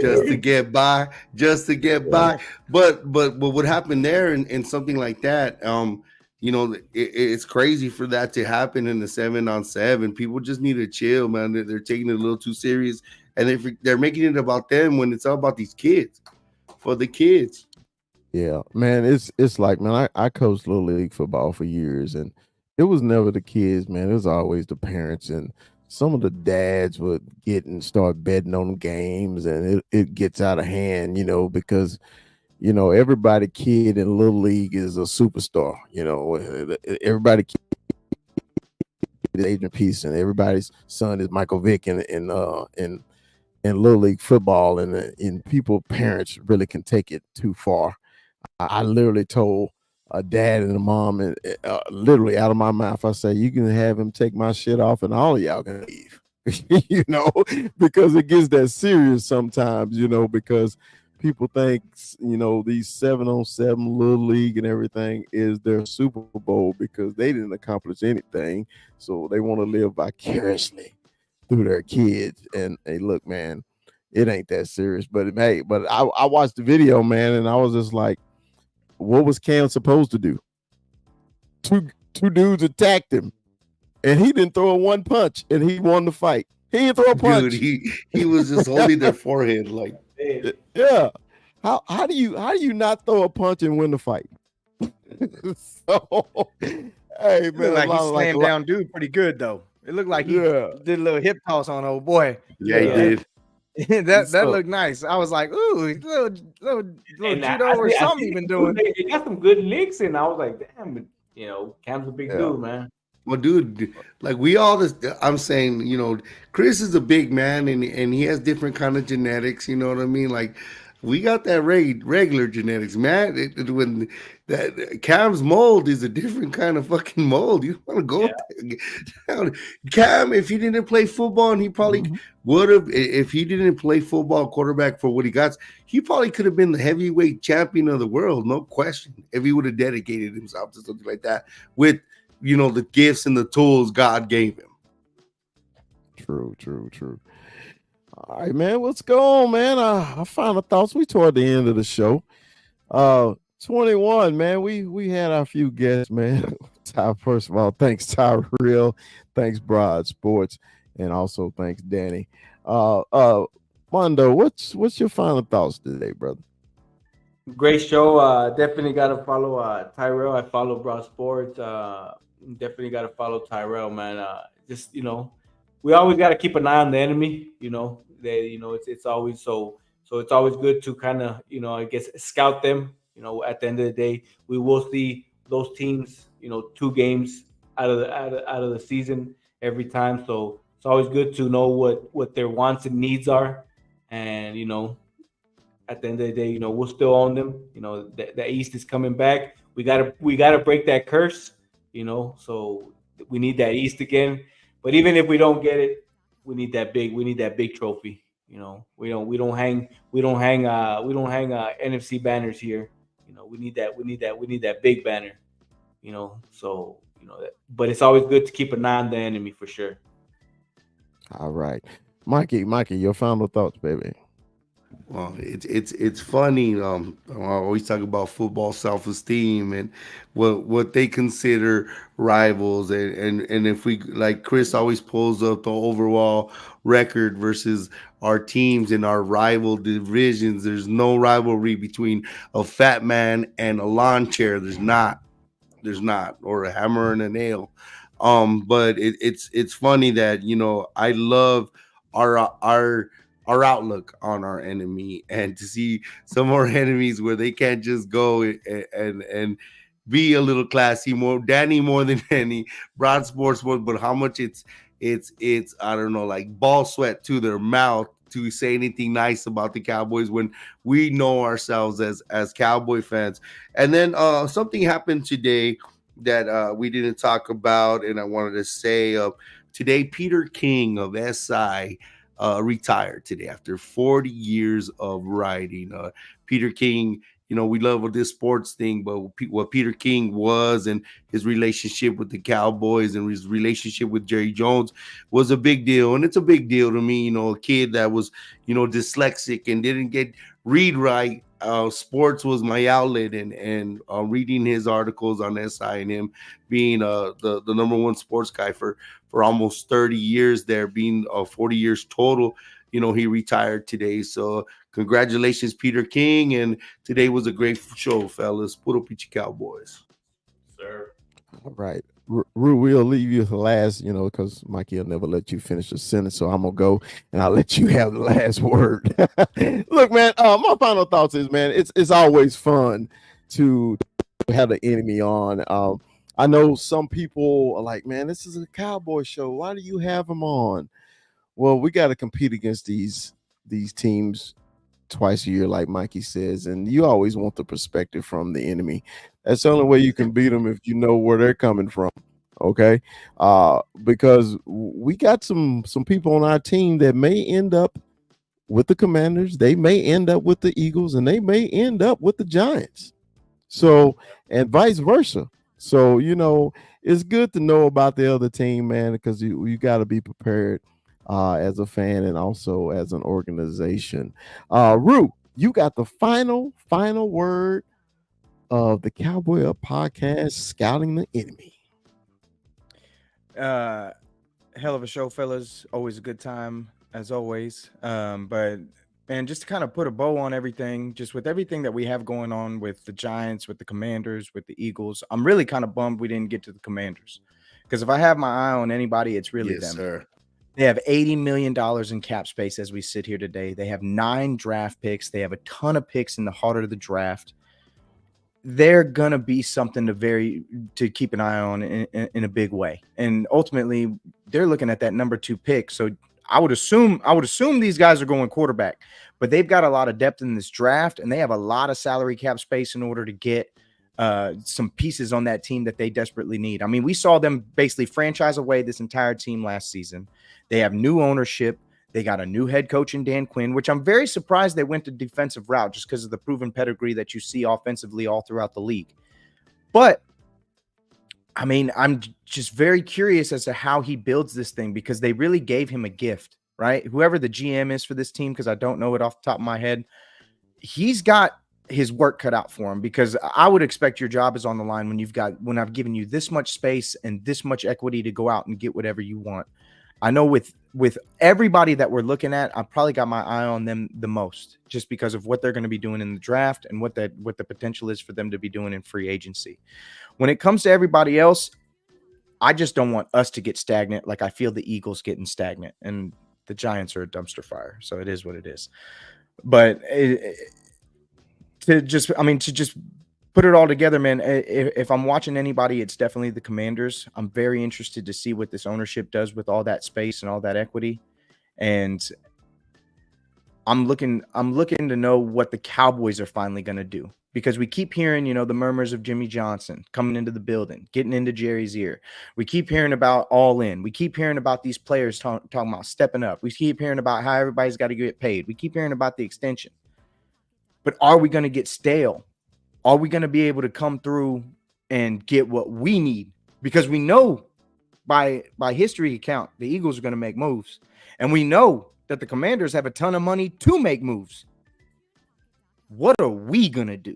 Just to get by, But what happened there and something like that, you know, it's crazy for that to happen in the 7-on-7. People just need to chill, man. They're taking it a little too serious, and they're making it about them when it's all about these kids, for the kids. Yeah, man, it's like, man, I coached little league football for years, and it was never the kids, man. It was always the parents, and some of the dads would get and start betting on games, and it gets out of hand, you know, because everybody kid in little league is a superstar. Everybody kid is Adrian Peterson. Everybody's son is Michael Vick in little league football, and people parents really can take it too far. I literally told a dad and a mom, and literally out of my mouth, I say, you can have him take my shit off, and all of y'all can leave. Because it gets that serious sometimes. Because people think, these 7-on-7 little league and everything is their Super Bowl because they didn't accomplish anything, so they want to live vicariously through their kids. And hey, look, man, it ain't that serious. But hey, I watched the video, man, and I was just like, what was Cam supposed to do? Two dudes attacked him, and he didn't throw one punch, and he won the fight. He didn't throw a punch. Dude, he was just holding their forehead like. Yeah. How do you not throw a punch and win the fight? So, hey, man, Like he slammed down dude pretty good though. It looked like he did a little hip toss on old boy. Yeah, he did. that looked nice. I was like, ooh, little judo or something even doing. They got some good licks, and I was like, damn, but Cam's a big dude, man. Well, dude, like I'm saying, Chris is a big man, and he has different kind of genetics. You know what I mean? Like, we got that regular genetics, man. When that Cam's mold is a different kind of fucking mold. You want to go down. Cam, if he didn't play football, and he probably would have, if he didn't play football quarterback for what he got, he probably could have been the heavyweight champion of the world, no question, if he would have dedicated himself to something like that with, the gifts and the tools God gave him. True. All right, man. What's going on, man? Our final thoughts. We toward the end of the show. 21, man. We had our few guests, man. First of all, thanks Tyrell, thanks Broad Sports, and also thanks Danny. Mondo, what's your final thoughts today, brother? Great show. Definitely got to follow Tyrell. I follow Broad Sports. Definitely got to follow Tyrell, man. We always got to keep an eye on the enemy. It's always so it's always good to kind of I guess scout them. At the end of the day, we will see those teams 2 games out of the season every time. So it's always good to know what their wants and needs are, and at the end of the day, we'll still own them. The East is coming back. We gotta break that curse. So we need that East again. But even if we don't get it, we need that big trophy. We don't hang NFC banners here. We need that big banner. But it's always good to keep an eye on the enemy for sure. All right, Mikey, your final thoughts, baby. Well, it's funny. I always talk about football self-esteem and what they consider rivals, and if we, like Chris always pulls up the overall record versus our teams in our rival divisions. There's no rivalry between a fat man and a lawn chair. There's not, or a hammer and a nail. But it's funny that I love our outlook on our enemy, and to see some of our enemies where they can't just go and be a little classy, Danny more than any, Broad Sports more, but how much it's I don't know, like ball sweat to their mouth to say anything nice about the Cowboys when we know ourselves as Cowboy fans. And then something happened today that we didn't talk about, and I wanted to say today Peter King of SI retired today after 40 years of riding. Peter King, we love this sports thing, but what Peter King was and his relationship with the Cowboys and his relationship with Jerry Jones was a big deal. And it's a big deal to me, a kid that was, dyslexic and didn't get read right. Sports was my outlet, and reading his articles on SI and him being the number one sports guy for almost 30 years there, being 40 years total. He retired today. So congratulations, Peter King. And today was a great show, fellas. Puro Pichi Cowboys. Sir. All right. Rue, we'll leave you the last, because Mikey will never let you finish the sentence. So I'm going to go and I'll let you have the last word. Look, man, my final thoughts is, man, it's always fun to have the enemy on. I know some people are like, man, this is a Cowboy show. Why do you have them on? Well, we got to compete against these teams twice a year, like Mikey says, and you always want the perspective from the enemy. That's the only way you can beat them, if you know where they're coming from. Okay, because we got some people on our team that may end up with the Commanders, they may end up with the Eagles, and they may end up with the Giants. So, and vice versa. So, it's good to know about the other team, man, because you got to be prepared as a fan and also as an organization. Rue, you got the final word of the Cowboy Up podcast, Scouting the Enemy. Hell of a show, fellas. Always a good time, as always. But man, just to kind of put a bow on everything, just with everything that we have going on with the Giants, with the Commanders, with the Eagles, I'm really kind of bummed we didn't get to the Commanders. Because if I have my eye on anybody, it's really them. Sir. They have $80 million in cap space as we sit here today. They have 9 draft picks. They have a ton of picks in the heart of the draft. They're going to be something to keep an eye on in a big way. And ultimately, they're looking at that number 2 pick. So I would assume these guys are going quarterback. But they've got a lot of depth in this draft, and they have a lot of salary cap space in order to get some pieces on that team that they desperately need. I mean, we saw them basically franchise away this entire team last season. They have new ownership. They got a new head coach in Dan Quinn, which I'm very surprised they went the defensive route just because of the proven pedigree that you see offensively all throughout the league. But, I mean, I'm just very curious as to how he builds this thing because they really gave him a gift, right? Whoever the GM is for this team, because I don't know it off the top of my head, he's got his work cut out for him because I would expect your job is on the line when I've given you this much space and this much equity to go out and get whatever you want. I know with everybody that we're looking at, I've probably got my eye on them the most just because of what they're going to be doing in the draft and what the potential is for them to be doing in free agency. When it comes to everybody else, I just don't want us to get stagnant like I feel the Eagles getting stagnant, and the Giants are a dumpster fire. So it is what it is. But to just put it all together, man, if I'm watching anybody, it's definitely the Commanders. I'm very interested to see what this ownership does with all that space and all that equity. And I'm looking to know what the Cowboys are finally going to do because we keep hearing, the murmurs of Jimmy Johnson coming into the building, getting into Jerry's ear. We keep hearing about all in. We keep hearing about these players talking about stepping up. We keep hearing about how everybody's got to get paid. We keep hearing about the extension. But are we going to get stale? Are we going to be able to come through and get what we need? Because we know by history account, the Eagles are going to make moves. And we know that the Commanders have a ton of money to make moves. What are we going to do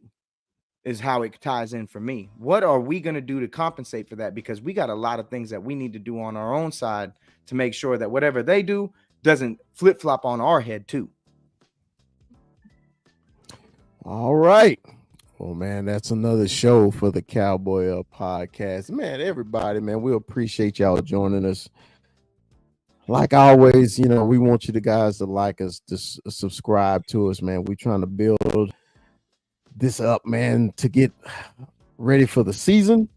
is how it ties in for me. What are we going to do to compensate for that? Because we got a lot of things that we need to do on our own side to make sure that whatever they do doesn't flip-flop on our head too. All right. Well, man, that's another show for the Cowboy Up podcast. Man, everybody, man, we appreciate y'all joining us. Like always, we want you guys to like us, to subscribe to us, man. We're trying to build this up, man, to get ready for the season.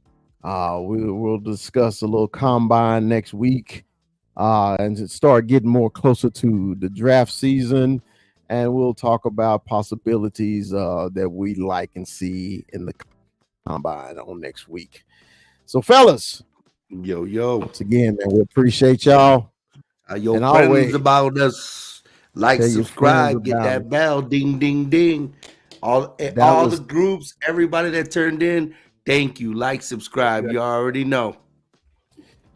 We'll discuss a little combine next week and start getting more closer to the draft season. And we'll talk about possibilities that we like and see in the combine on next week. So, fellas, yo, once again, man, we appreciate y'all. Your And friends always about us. Like, tell your subscribe, friends get about that it. bell, ding, ding, ding. All Dallas, the groups, everybody that turned in, thank you. Like, subscribe. You already know.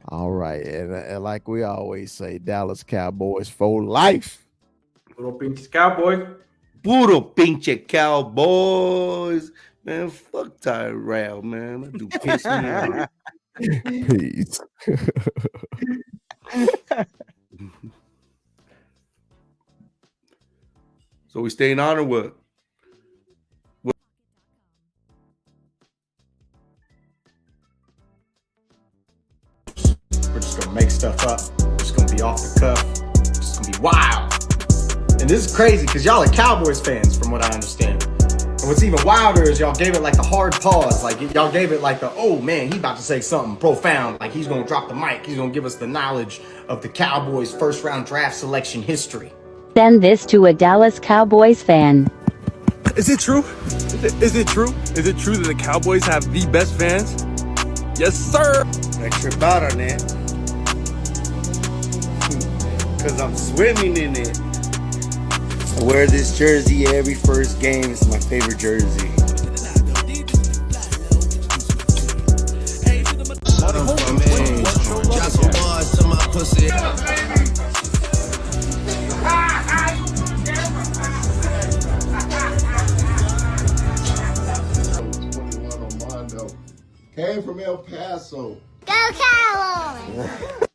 all right. And like we always say, Dallas Cowboys for life. Little pinches cowboy. Puro pinche Cowboys. Man, fuck Tyrell, man. That dude piss me off. Peace. So we staying on or what? We're just gonna make stuff up. We're just gonna be off the cuff. It's just gonna be wild. And this is crazy because y'all are Cowboys fans, from what I understand. And what's even wilder is y'all gave it like the hard pause. Like y'all gave it like the, oh man, he about to say something profound. Like he's gonna drop the mic. He's gonna give us the knowledge of the Cowboys' first round draft selection history. Send this to a Dallas Cowboys fan. Is it true? Is it true? Is it true that the Cowboys have the best fans? Yes, sir. I trip out on it. Because I'm swimming in it. I wear this jersey every first game. It's my favorite jersey. Came from El Paso. Go Cowboys!